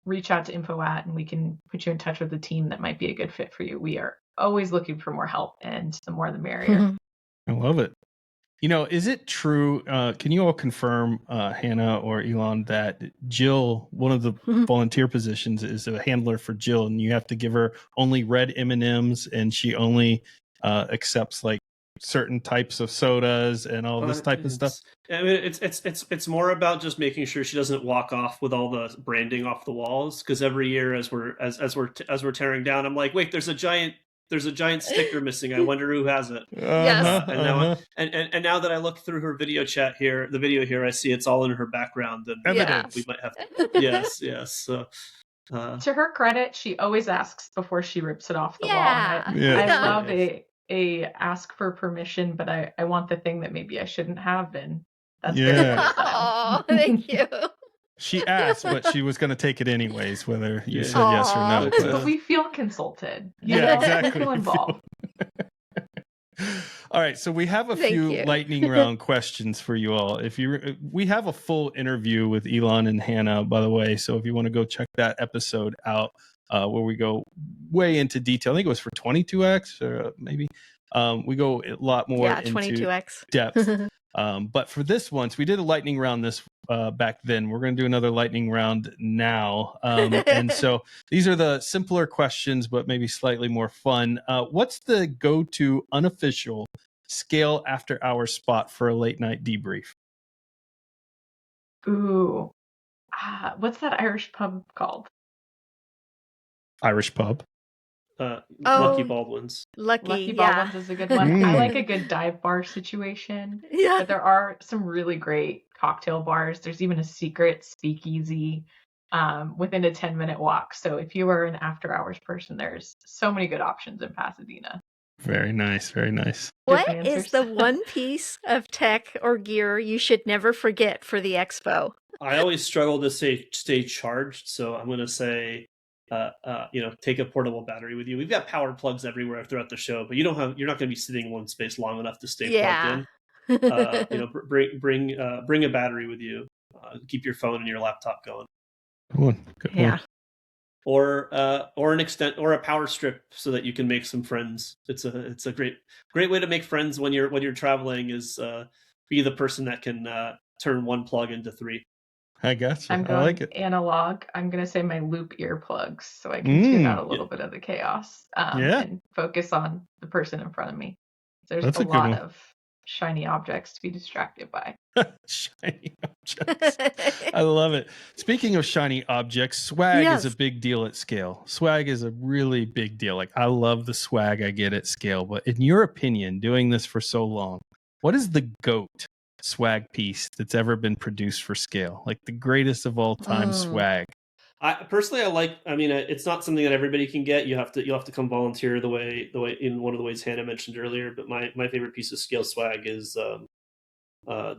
reach out to info@, and we can put you in touch with a team that might be a good fit for you. We are always looking for more help, and the more the merrier. I love it. Is it true? Can you all confirm, Hannah or Ilan, that Jill, one of the volunteer positions, is a handler for Jill, and you have to give her only red M&Ms, and she only accepts like certain types of sodas and all this type of stuff? I mean, it's more about just making sure she doesn't walk off with all the branding off the walls. Because every year, as we're tearing down, I'm like, wait, there's a giant sticker missing. I wonder who has it. Yes. And now that I look through her video here, I see it's all in her background. And we might have. Yes. So, to her credit, she always asks before she rips it off the wall. I love a ask for permission, but I want the thing that maybe I shouldn't have. And that's very nice. Oh, thank you. She asked, but she was going to take it anyways, whether you said yes or no. But we feel consulted. Exactly. We feel involved. All right, so we have a few lightning round questions for you all. We have a full interview with Ilan and Hannah, by the way. So if you want to go check that episode out, where we go way into detail, I think it was for 22x or maybe. We go a lot more into 22x depth. But for this one, so we did a lightning round back then. We're going to do another lightning round now. And so these are the simpler questions, but maybe slightly more fun. What's the go-to unofficial SCaLE after hours spot for a late night debrief? Ooh. What's that Irish pub called? Irish pub. Lucky Baldwin's. Lucky Baldwin's is a good one. I like a good dive bar situation. Yeah. But there are some really great cocktail bars. There's even a secret speakeasy within a 10-minute walk. So if you are an after hours person, there's so many good options in Pasadena. Very nice. Very nice. What is the one piece of tech or gear you should never forget for the expo? I always struggle to stay charged. So I'm going to say, take a portable battery with you. We've got power plugs everywhere throughout the show, but you're not going to be sitting in one space long enough to stay plugged in. Bring a battery with you. Keep your phone and your laptop going. Good one. or an extent or a power strip so that you can make some friends. It's a great way to make friends when you're traveling is be the person that can turn one plug into three. I gotcha. I'm I going like it. analog. I'm going to say my loop earplugs so I can tune out a little bit of the chaos and focus on the person in front of me. There's That's a a good lot one. of shiny objects to be distracted by. Shiny objects. I love it. Speaking of shiny objects, swag is a Yes. big deal at SCaLE. Swag is a really big deal. Like, I love the swag I get at SCaLE. But in your opinion, doing this for so long, what is the GOAT swag piece that's ever been produced for SCaLE? Like the greatest of all time swag. I mean, it's not something that everybody can get. You'll have to come volunteer the way in one of the ways Hannah mentioned earlier. But my favorite piece of SCaLE swag is the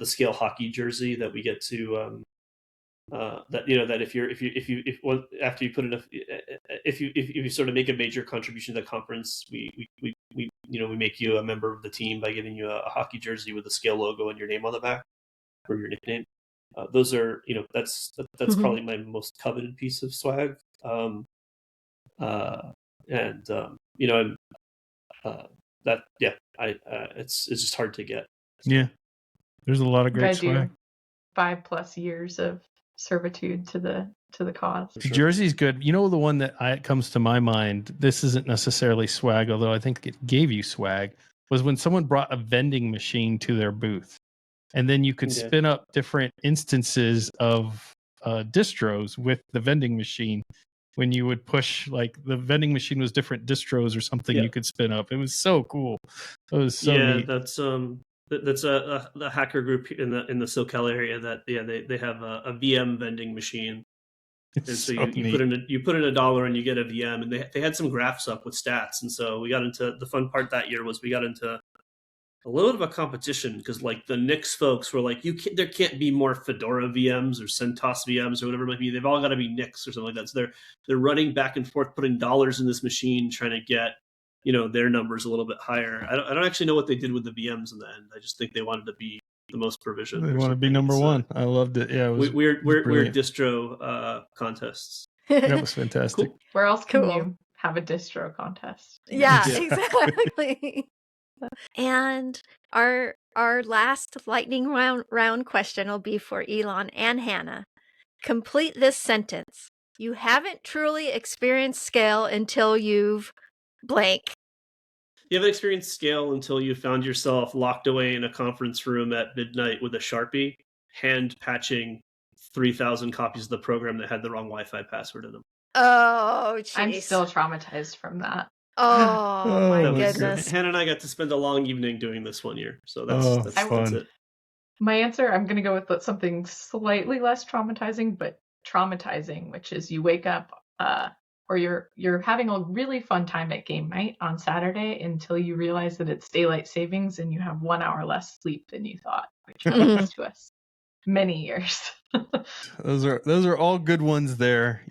SCaLE hockey jersey that we get to that after you put enough if you sort of make a major contribution to the conference, we make you a member of the team by giving you a hockey jersey with the SCaLE logo and your name on the back or your nickname. Those are that's probably my most coveted piece of swag. It's just hard to get. Yeah, there's a lot of great You swag. do 5+ years of servitude to the cause. The jersey's good. You know, the one that comes to my mind, this isn't necessarily swag, although I think it gave you swag, was when someone brought a vending machine to their booth. And then you could spin up different instances of distros with the vending machine. When you would push, like, the vending machine was different distros or something you could spin up. It was so cool. It was so neat. That's a hacker group in the SoCal area that they have a VM vending machine. And so you put in $1 and you get a VM, and they had some graphs up with stats. And so we got into the fun part that year was we got into a little bit of a competition because like the Nix folks were like, there can't be more Fedora VMs or CentOS VMs or whatever it might be. They've all got to be Nix or something like that. So they're running back and forth, putting dollars in this machine, trying to get their numbers a little bit higher. I don't actually know what they did with the VMs in the end. I just think they wanted to be the most provisioned. They want to be number one. I loved it. Yeah, it was weird distro contests. That was fantastic. Cool. Where else can you have a distro contest? Yeah, exactly. And our last lightning round question will be for Ilan and Hannah. Complete this sentence. You haven't truly experienced SCaLE until you've blank. You haven't experienced SCaLE until you found yourself locked away in a conference room at midnight with a Sharpie, hand patching 3,000 copies of the program that had the wrong Wi-Fi password in them. Oh, jeez. I'm still traumatized from that. Oh, my goodness. Hannah and I got to spend a long evening doing this one year. So that's it. My answer, I'm going to go with something slightly less traumatizing, but traumatizing, which is you wake up or you're having a really fun time at game night on Saturday until you realize that it's daylight savings and you have 1 hour less sleep than you thought, which happens to us many years. Those are all good ones there.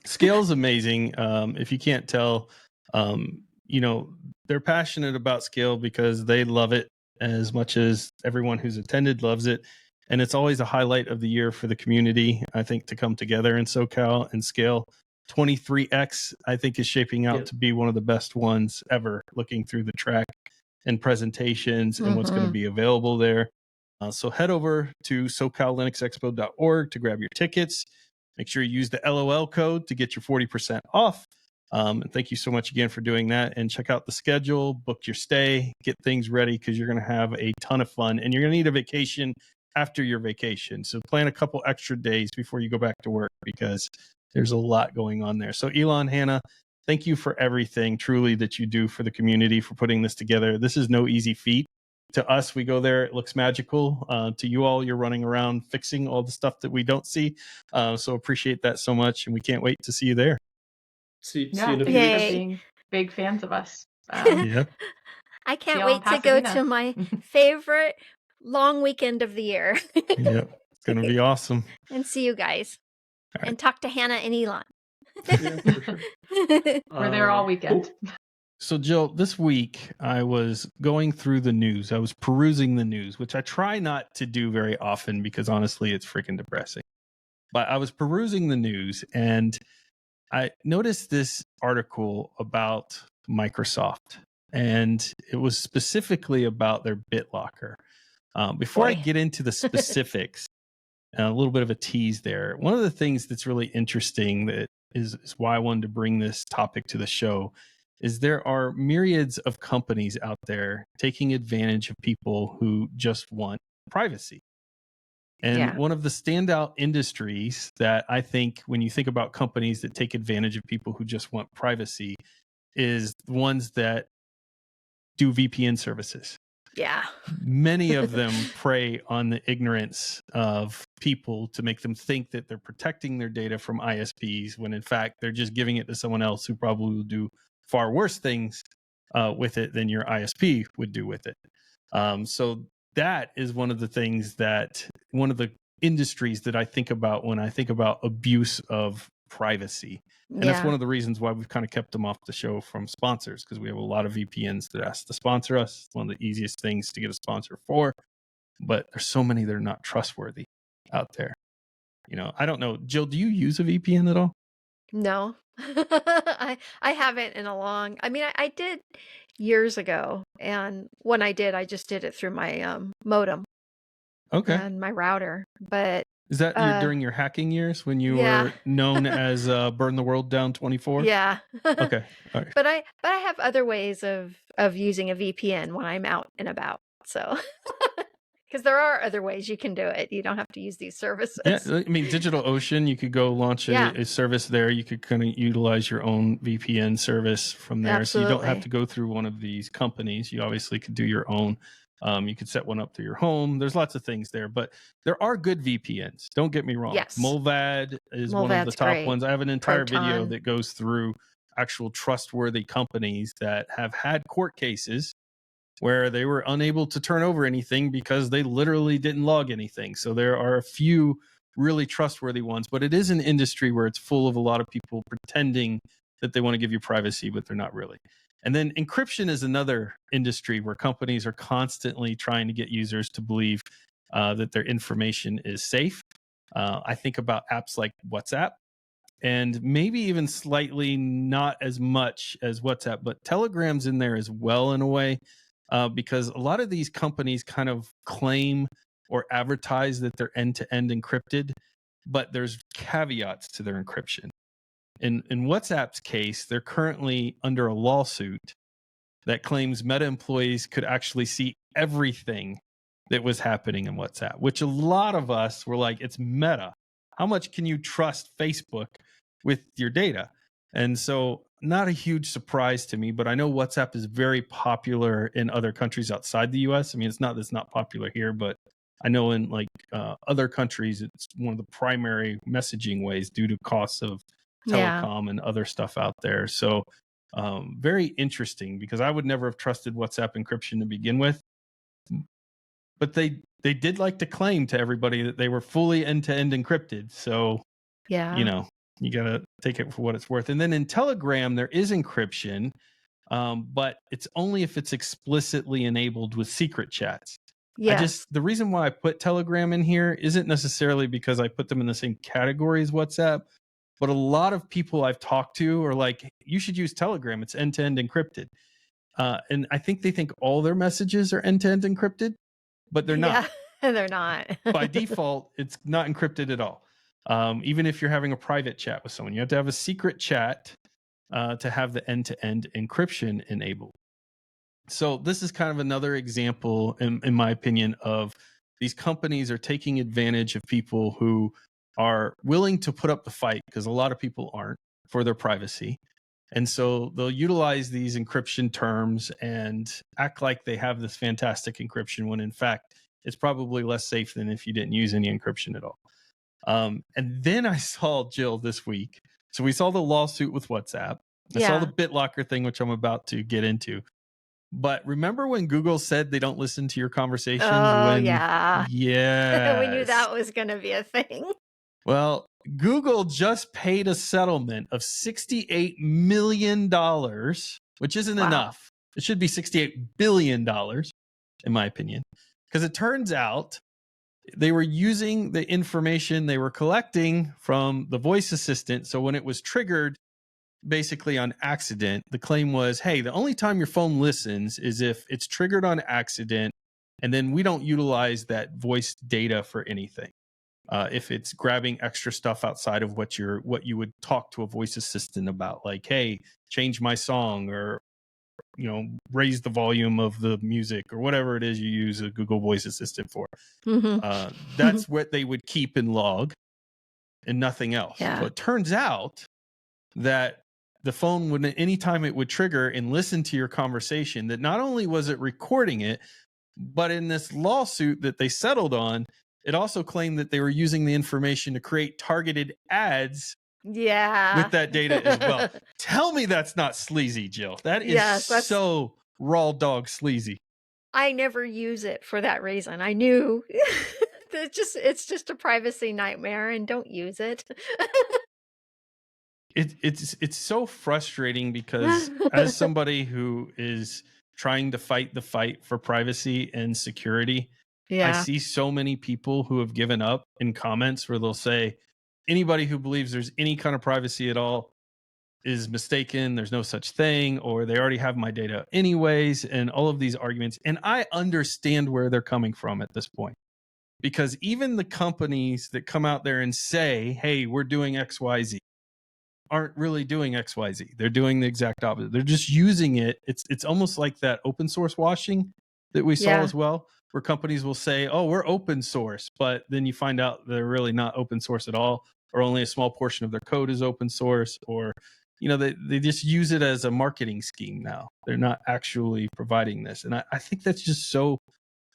SCaLE's amazing. If you can't tell, they're passionate about SCaLE because they love it as much as everyone who's attended loves it. And it's always a highlight of the year for the community, I think, to come together in SoCal. And SCaLE 23X, I think, is shaping out to be one of the best ones ever, looking through the track and presentations and what's going to be available there. So head over to SoCalLinuxExpo.org to grab your tickets. Make sure you use the LOL code to get your 40% off. And thank you so much again for doing that. And check out the schedule, book your stay, get things ready because you're going to have a ton of fun. And you're going to need a vacation after your vacation. So plan a couple extra days before you go back to work because there's a lot going on there. So Ilan, Hannah, thank you for everything truly that you do for the community, for putting this together. This is no easy feat. To us, we go there, it looks magical. To you all, you're running around fixing all the stuff that we don't see. So appreciate that so much. And we can't wait to see you there. See you in a few few weeks. Being big fans of us. I can't wait to go to my favorite long weekend of the year. Yep, it's going to be awesome. And see you guys. Right. And talk to Hannah and Ilan. Yeah, for sure. We're there all weekend. Cool. So, Jill, this week I was going through the news. I was perusing the news, which I try not to do very often because honestly, it's freaking depressing. But I was perusing the news and I noticed this article about Microsoft, and it was specifically about their BitLocker. Before I Boy. get into the specifics, a little bit of a tease there. One of the things that's really interesting that is why I wanted to bring this topic to the show is there are myriads of companies out there taking advantage of people who just want privacy. And Yeah. one of the standout industries that I think when you think about companies that take advantage of people who just want privacy is the ones that do VPN services. Yeah. Many of them prey on the ignorance of people to make them think that they're protecting their data from ISPs when in fact they're just giving it to someone else who probably will do far worse things with it than your ISP would do with it. So that is one of the industries that I think about when I think about abuse of privacy. And that's one Yeah. of the reasons why we've kind of kept them off the show from sponsors, because we have a lot of VPNs that ask to sponsor us. It's one of the easiest things to get a sponsor for, but there's so many that are not trustworthy out there. I don't know. Jill, do you use a VPN at all? No. I haven't in a long. I mean, I did years ago, and when I did, I just did it through my modem Okay. and my router. But Is that during your hacking years when you yeah. were known as Burn the World Down 24? Yeah. Okay. All right. But I have other ways of using a VPN when I'm out and about. So because there are other ways you can do it. You don't have to use these services. Yeah, I mean, DigitalOcean, you could go launch Yeah. a service there. You could kind of utilize your own VPN service from there. So you don't have Absolutely. to go through one of these companies. You obviously could do your own. You could set one up to your home. There's lots of things there, but there are good VPNs. Don't get me wrong. Yes. Mulvad is one of the Mulvad's top great. ones. I have an entire video Proton. that goes through actual trustworthy companies that have had court cases where they were unable to turn over anything because they literally didn't log anything. So there are a few really trustworthy ones, but it is an industry where it's full of a lot of people pretending that they want to give you privacy, but they're not really. And then encryption is another industry where companies are constantly trying to get users to believe that their information is safe. I think about apps like WhatsApp, and maybe even slightly not as much as WhatsApp, but Telegram's in there as well in a way. Because a lot of these companies kind of claim or advertise that they're end-to-end encrypted, but there's caveats to their encryption. In WhatsApp's case, they're currently under a lawsuit that claims Meta employees could actually see everything that was happening in WhatsApp, which a lot of us were like, it's Meta. How much can you trust Facebook with your data? And so not a huge surprise to me, but I know WhatsApp is very popular in other countries outside the US. I mean, it's not popular here, but I know in like other countries, it's one of the primary messaging ways due to costs of telecom and other stuff out there. So very interesting, because I would never have trusted WhatsApp encryption to begin with. But they did like to claim to everybody that they were fully end-to-end encrypted. So, Yeah. You got to take it for what it's worth. And then in Telegram, there is encryption, but it's only if it's explicitly enabled with secret chats. Yes. The reason why I put Telegram in here isn't necessarily because I put them in the same category as WhatsApp, but a lot of people I've talked to are like, you should use Telegram. It's end-to-end encrypted. And I think they think all their messages are end-to-end encrypted, but they're not. Yeah, they're not. By default, it's not encrypted at all. Even if you're having a private chat with someone, you have to have a secret chat to have the end-to-end encryption enabled. So this is kind of another example, in my opinion, of these companies are taking advantage of people who are willing to put up the fight, because a lot of people aren't, for their privacy. And so they'll utilize these encryption terms and act like they have this fantastic encryption when in fact it's probably less safe than if you didn't use any encryption at all. And then I saw, Jill, this week. So we saw the lawsuit with WhatsApp. I saw the BitLocker thing, which I'm about to get into. But remember when Google said they don't listen to your conversations? Oh, yeah. We knew that was going to be a thing. Well, Google just paid a settlement of $68 million, which isn't enough. It should be $68 billion, in my opinion. Because it turns out they were using the information they were collecting from the voice assistant. So when it was triggered basically on accident, the claim was, hey, the only time your phone listens is if it's triggered on accident, and then we don't utilize that voice data for anything. If it's grabbing extra stuff outside of what you would talk to a voice assistant about, like, hey, change my song, or raise the volume of the music, or whatever it is you use a Google Voice Assistant for. That's what they would keep in log and nothing else. Yeah. So it turns out that the phone would, anytime it would trigger and listen to your conversation, that not only was it recording it, but in this lawsuit that they settled on, it also claimed that they were using the information to create targeted ads with that data as well. Tell me that's not sleazy, Jill. That is so raw dog sleazy. I never use it for that reason. I knew it's just a privacy nightmare, and don't use it. It's so frustrating, because as somebody who is trying to fight the fight for privacy and security, I see so many people who have given up in comments where they'll say, anybody who believes there's any kind of privacy at all is mistaken. There's no such thing, or they already have my data anyways, and all of these arguments. And I understand where they're coming from at this point, because even the companies that come out there and say, hey, we're doing XYZ, aren't really doing XYZ. They're doing the exact opposite. They're just using it. It's almost like that open source washing that we saw as well, where companies will say, oh, we're open source, but then you find out they're really not open source at all, or only a small portion of their code is open source, or they just use it as a marketing scheme now. They're not actually providing this. And I think that's just so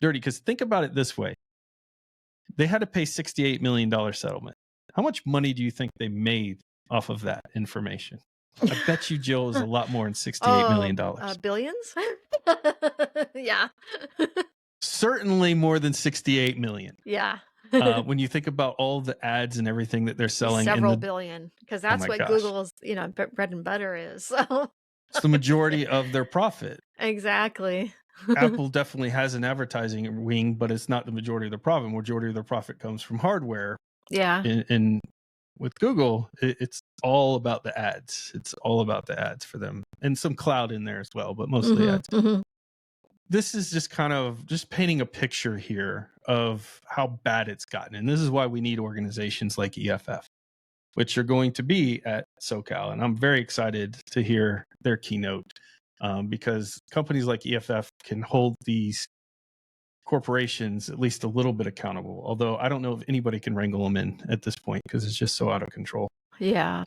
dirty, because think about it this way. They had to pay $68 million settlement. How much money do you think they made off of that information? I bet you, Jill, is a lot more than $68 million. Billions? Yeah. Certainly more than 68 million. Yeah. When you think about all the ads and everything that they're selling, several billion, because that's what gosh. Google's bread and butter is. So it's the majority of their profit. Exactly. Apple definitely has an advertising wing, but it's not the majority of their profit. Majority of their profit comes from hardware. Yeah. And with Google, it's all about the ads. It's all about the ads for them, and some cloud in there as well, but mostly ads. This is just kind of just painting a picture here of how bad it's gotten. And this is why we need organizations like EFF, which are going to be at SoCal. And I'm very excited to hear their keynote, because companies like EFF can hold these corporations at least a little bit accountable. Although I don't know if anybody can wrangle them in at this point, because it's just so out of control. Yeah.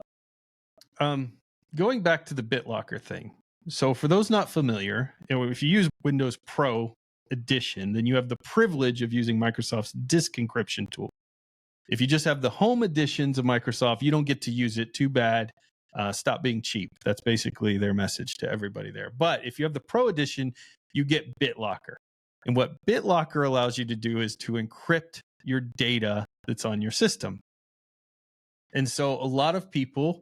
Going back to the BitLocker thing. So for those not familiar, if you use Windows Pro Edition, then you have the privilege of using Microsoft's disk encryption tool. If you just have the home editions of Microsoft, you don't get to use it. Too bad. Stop being cheap. That's basically their message to everybody there. But if you have the Pro Edition, you get BitLocker. And what BitLocker allows you to do is to encrypt your data that's on your system. And so a lot of people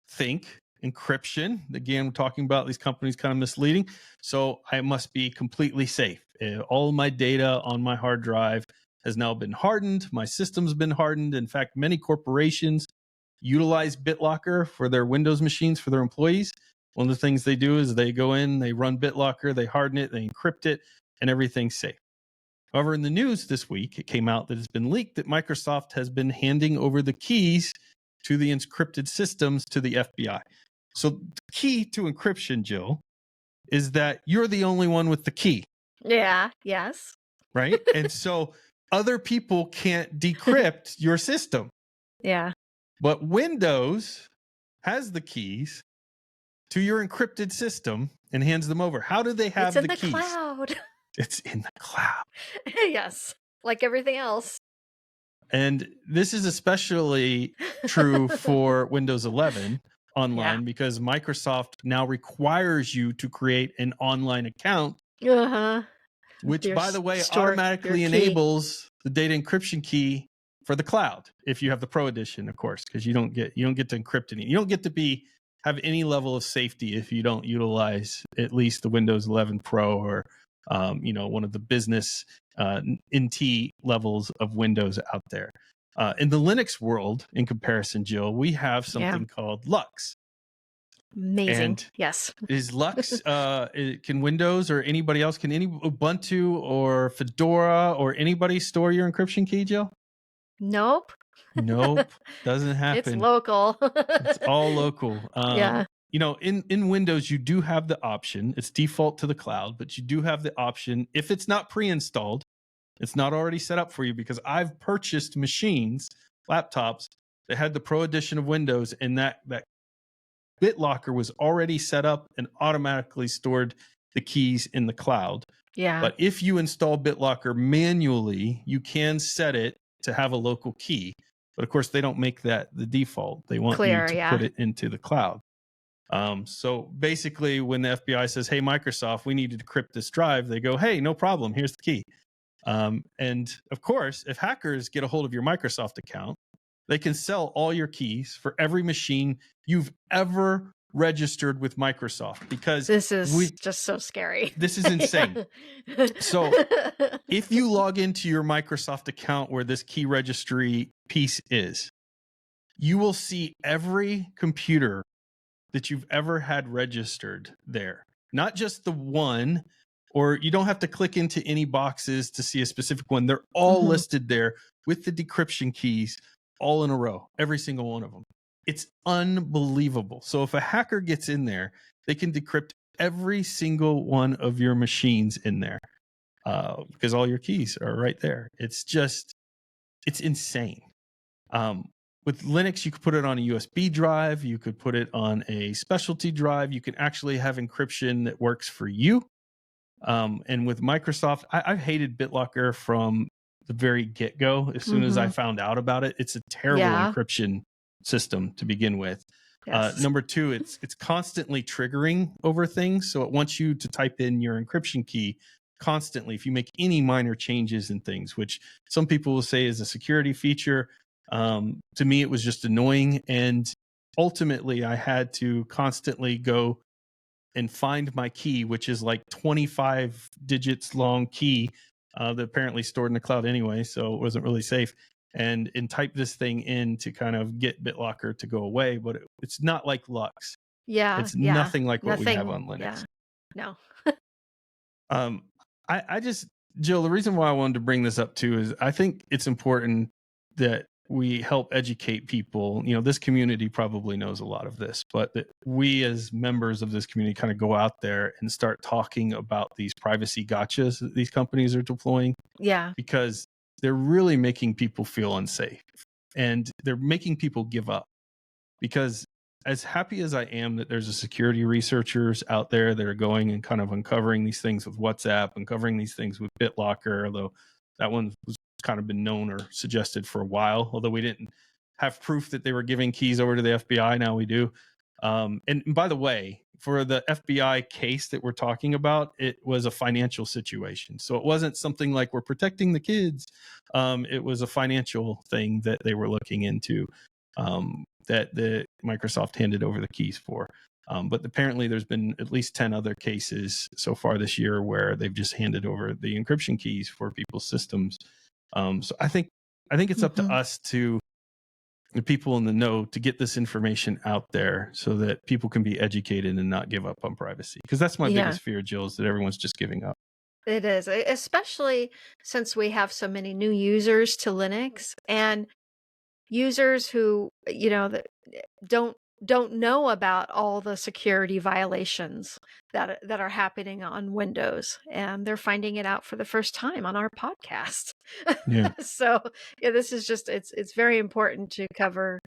think encryption, again, we're talking about these companies kind of misleading, so I must be completely safe. All of my data on my hard drive has now been hardened. My system's been hardened. In fact, many corporations utilize BitLocker for their Windows machines for their employees. One of the things they do is they go in, they run BitLocker, they harden it, they encrypt it, and everything's safe. However, in the news this week, it came out that it's been leaked that Microsoft has been handing over the keys to the encrypted systems to the FBI. So the key to encryption, Jill, is that you're the only one with the key. Yeah. Yes. Right? And so other people can't decrypt your system. Yeah. But Windows has the keys to your encrypted system and hands them over. How do they have the keys? It's in the cloud. It's in the cloud. Yes. Like everything else. And this is especially true for Windows 11 online, because Microsoft now requires you to create an online account, which, by the way, automatically enables the data encryption key for the cloud if you have the Pro Edition, of course, because you don't get to encrypt any. You don't get to have any level of safety if you don't utilize at least the Windows 11 Pro or one of the business NT levels of Windows out there. In the Linux world, in comparison, Jill, we have something called Lux. Amazing. And yes. Is Lux, can Windows or anybody else, can any Ubuntu or Fedora or anybody store your encryption key, Jill? Nope. Nope. Doesn't happen. It's local. It's all local. Yeah. In Windows, you do have the option. It's default to the cloud, but you do have the option. If it's not pre-installed, it's not already set up for you, because I've purchased machines, laptops that had the Pro Edition of Windows, and that BitLocker was already set up and automatically stored the keys in the cloud. Yeah. But if you install BitLocker manually, you can set it to have a local key. But of course, they don't make that the default. They want you to put it into the cloud. So basically, when the FBI says, "Hey, Microsoft, we need to decrypt this drive," they go, "Hey, no problem. Here's the key." And of course, if hackers get a hold of your Microsoft account, they can sell all your keys for every machine you've ever registered with Microsoft, because this is just so scary. This is insane. So if you log into your Microsoft account where this key registry piece is, you will see every computer that you've ever had registered there, not just the one, or you don't have to click into any boxes to see a specific one. They're all listed there with the decryption keys all in a row, every single one of them. It's unbelievable. So if a hacker gets in there, they can decrypt every single one of your machines in there, because all your keys are right there. It's insane. With Linux, you could put it on a USB drive. You could put it on a specialty drive. You can actually have encryption that works for you. And with Microsoft, I've hated BitLocker from the very get-go. As soon as I found out about it, it's a terrible encryption system to begin with. Yes. Number two, it's constantly triggering over things. So it wants you to type in your encryption key constantly if you make any minor changes in things, which some people will say is a security feature. To me, it was just annoying. And ultimately, I had to constantly go and find my key, which is like 25 digits long key that apparently stored in the cloud anyway, so it wasn't really safe, and type this thing in to kind of get BitLocker to go away. But it's not like Lux. Yeah. It's nothing like what we have on Linux. Yeah. No. I just, Jill, the reason why I wanted to bring this up too is I think it's important that we help educate people. This community probably knows a lot of this, but that we as members of this community kind of go out there and start talking about these privacy gotchas that these companies are deploying. Yeah. Because they're really making people feel unsafe, and they're making people give up. Because as happy as I am that there's a security researchers out there that are going and kind of uncovering these things with WhatsApp, uncovering these things with BitLocker, although that one was kind of been known or suggested for a while, although we didn't have proof that they were giving keys over to the FBI. Now we do. And by the way, for the FBI case that we're talking about, it was a financial situation. So it wasn't something like we're protecting the kids. It was a financial thing that they were looking into, that the Microsoft handed over the keys for. But apparently there's been at least 10 other cases so far this year where they've just handed over the encryption keys for people's systems. So I think it's up to us, to the people in the know, to get this information out there so that people can be educated and not give up on privacy. Because that's my biggest fear, Jill, is that everyone's just giving up. It is, especially since we have so many new users to Linux, and users who, that don't know about all the security violations that are happening on Windows, and they're finding it out for the first time on our podcast. Yeah. So this is just, it's very important to cover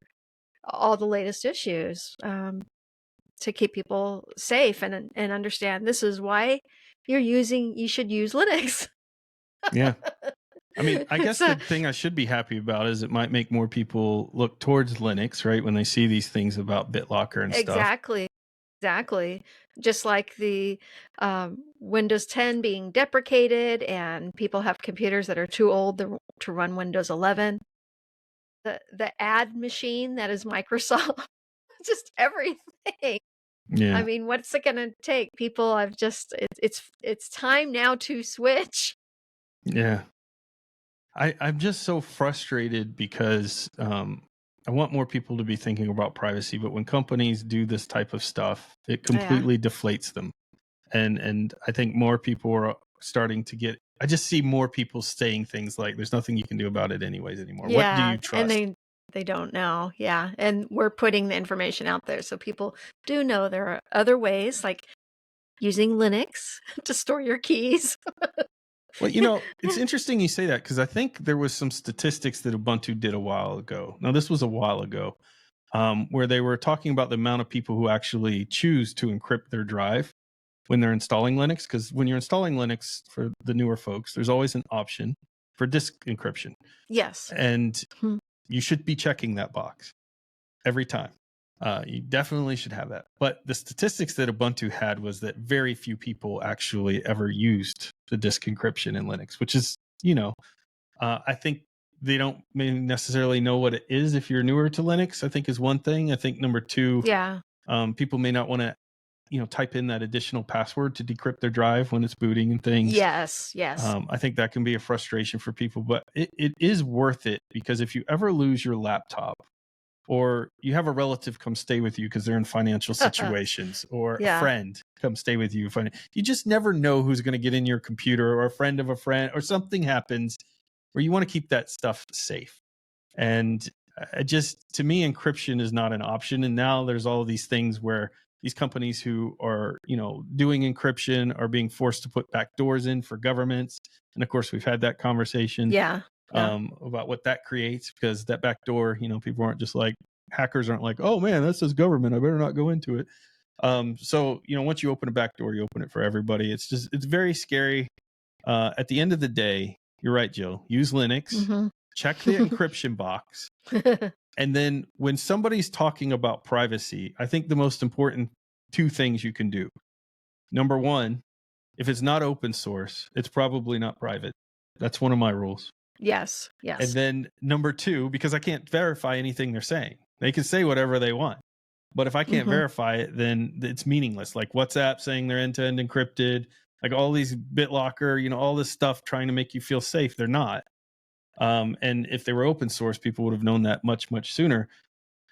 all the latest issues, to keep people safe and understand this is why you should use Linux. Yeah. I mean, I guess the thing I should be happy about is it might make more people look towards Linux, right? When they see these things about BitLocker and stuff. Exactly. Just like the Windows 10 being deprecated, and people have computers that are too old to run Windows 11. The ad machine that is Microsoft, just everything. Yeah. I mean, what's it going to take? People have just it's time now to switch. Yeah. I'm just so frustrated because I want more people to be thinking about privacy, but when companies do this type of stuff, it completely deflates them. And I think more people are starting to get, I just see more people saying things like, there's nothing you can do about it anyways anymore. What do you trust? And they don't know. Yeah. And we're putting the information out there so people do know there are other ways, like using Linux to store your keys. Well, you know, it's interesting you say that, because I think there was some statistics that Ubuntu did a while ago. Now, this was a while ago, where they were talking about the amount of people who actually choose to encrypt their drive when they're installing Linux. Because when you're installing Linux, for the newer folks, there's always an option for disk encryption. Yes. And you should be checking that box every time. You definitely should have that. But the statistics that Ubuntu had was that very few people actually ever used the disk encryption in Linux, which is, you know, I think they don't maybe necessarily know what it is if you're newer to Linux, I think is one thing. I think number two, people may not want to, you know, type in that additional password to decrypt their drive when it's booting and things. Yes. I think that can be a frustration for people, but it is worth it, because if you ever lose your laptop, or you have a relative come stay with you because they're in financial situations, or a friend come stay with you, you just never know who's going to get in your computer, or a friend of a friend, or something happens where you want to keep that stuff safe. And to me, encryption is not an option. And now there's all of these things where these companies who are, you know, doing encryption are being forced to put backdoors in for governments. And of course, we've had that conversation about what that creates, because that backdoor, you know, people aren't just like, hackers aren't like, oh man, that says government, I better not go into it. So, you know, once you open a backdoor, you open it for everybody. It's very scary. At the end of the day, you're right, Jill, use Linux, check the encryption box. And then when somebody's talking about privacy, I think the most important two things you can do. Number one, if it's not open source, it's probably not private. That's one of my rules. Yes. And then number two, because I can't verify anything they're saying. They can say whatever they want, but if I can't verify it, then it's meaningless. Like WhatsApp saying they're end-to-end encrypted, like all these BitLocker, you know, all this stuff trying to make you feel safe. They're not. And if they were open source, people would have known that much, much sooner.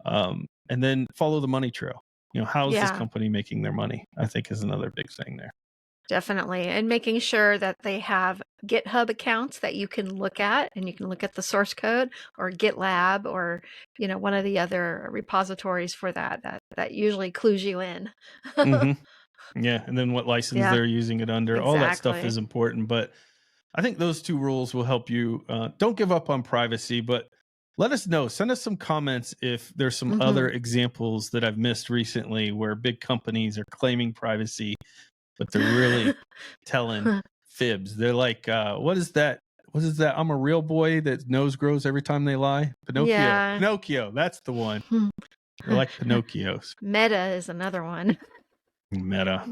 And then follow the money trail. You know, how is this company making their money? I think is another big thing there. Definitely. And making sure that they have GitHub accounts that you can look at, and you can look at the source code, or GitLab, or, you know, one of the other repositories for that usually clues you in. Yeah. And then what license they're using it under. All that stuff is important. But I think those two rules will help you. Don't give up on privacy, but let us know. Send us some comments if there's some other examples that I've missed recently where big companies are claiming privacy, but they're really telling fibs. They're like, what is that? What is that? I'm a real boy that nose grows every time they lie. Pinocchio. That's the one. They're like Pinocchios. Meta is another one. Meta.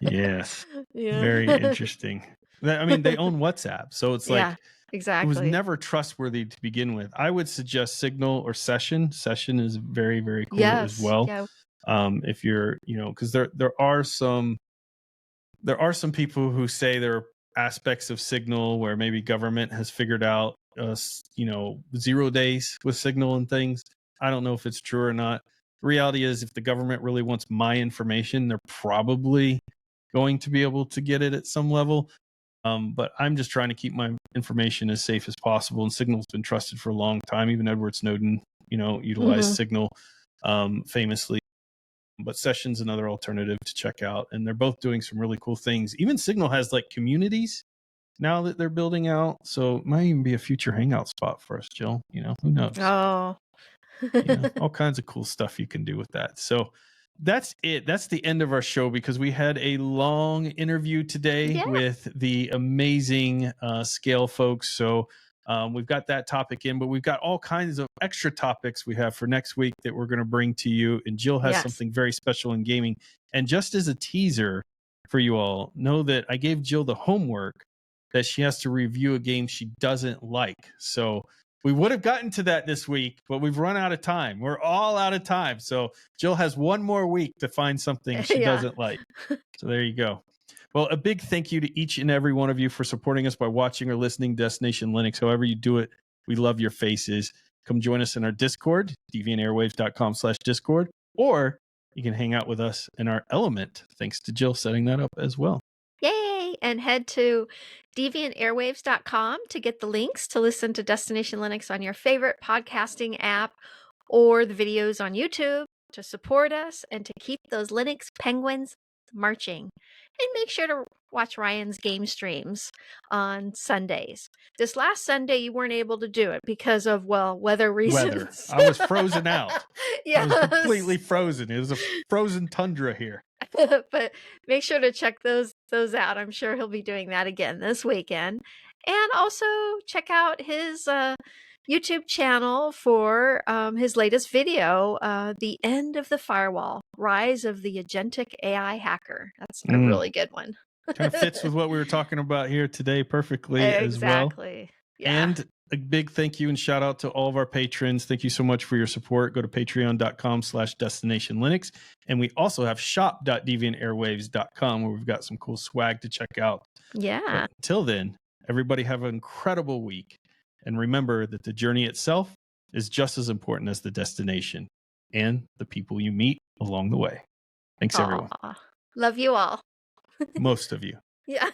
Yes. Very interesting. I mean, they own WhatsApp. So it's like, it was never trustworthy to begin with. I would suggest Signal or Session. Session is very, very cool as well. If you're, you know, because there are some people who say there are aspects of Signal where maybe government has figured out, you know, 0 days with Signal and things. I don't know if it's true or not. The reality is, if the government really wants my information, they're probably going to be able to get it at some level. But I'm just trying to keep my information as safe as possible. And Signal's been trusted for a long time. Even Edward Snowden, you know, utilized Signal famously. But Session's another alternative to check out. And they're both doing some really cool things. Even Signal has like communities now that they're building out. So it might even be a future hangout spot for us, Jill. You know, who knows? Oh. You know, all kinds of cool stuff you can do with that. So that's it. That's the end of our show, because we had a long interview today with the amazing SCaLE folks. So we've got that topic in, but we've got all kinds of extra topics we have for next week that we're going to bring to you. And Jill has something very special in gaming. And just as a teaser for you all, know that I gave Jill the homework that she has to review a game she doesn't like. So We would have gotten to that this week, but we've run out of time. We're all out of time. So Jill has one more week to find something she doesn't like. So there you go. Well, a big thank you to each and every one of you for supporting us by watching or listening to Destination Linux. However you do it, we love your faces. Come join us in our Discord, deviantairwaves.com/Discord, or you can hang out with us in our Element, thanks to Jill setting that up as well. Yay! And head to deviantairwaves.com to get the links to listen to Destination Linux on your favorite podcasting app or the videos on YouTube to support us and to keep those Linux penguins marching. And make sure to watch Ryan's game streams on Sundays. This last Sunday, you weren't able to do it because of, well, weather reasons. I was frozen out. Yes. I was completely frozen. It was a frozen tundra here. But make sure to check those out. I'm sure he'll be doing that again this weekend. And also check out his YouTube channel for his latest video, The End of the Firewall, Rise of the Agentic AI Hacker. That's a really good one. Kind of fits with what we were talking about here today perfectly as well. Exactly. Yeah. And a big thank you and shout out to all of our patrons. Thank you so much for your support. Go to patreon.com/Destination Linux. And we also have shop.deviantairwaves.com where we've got some cool swag to check out. Yeah. But until then, everybody have an incredible week. And remember that the journey itself is just as important as the destination and the people you meet along the way. Thanks, everyone. Love you all. Most of you. Yeah.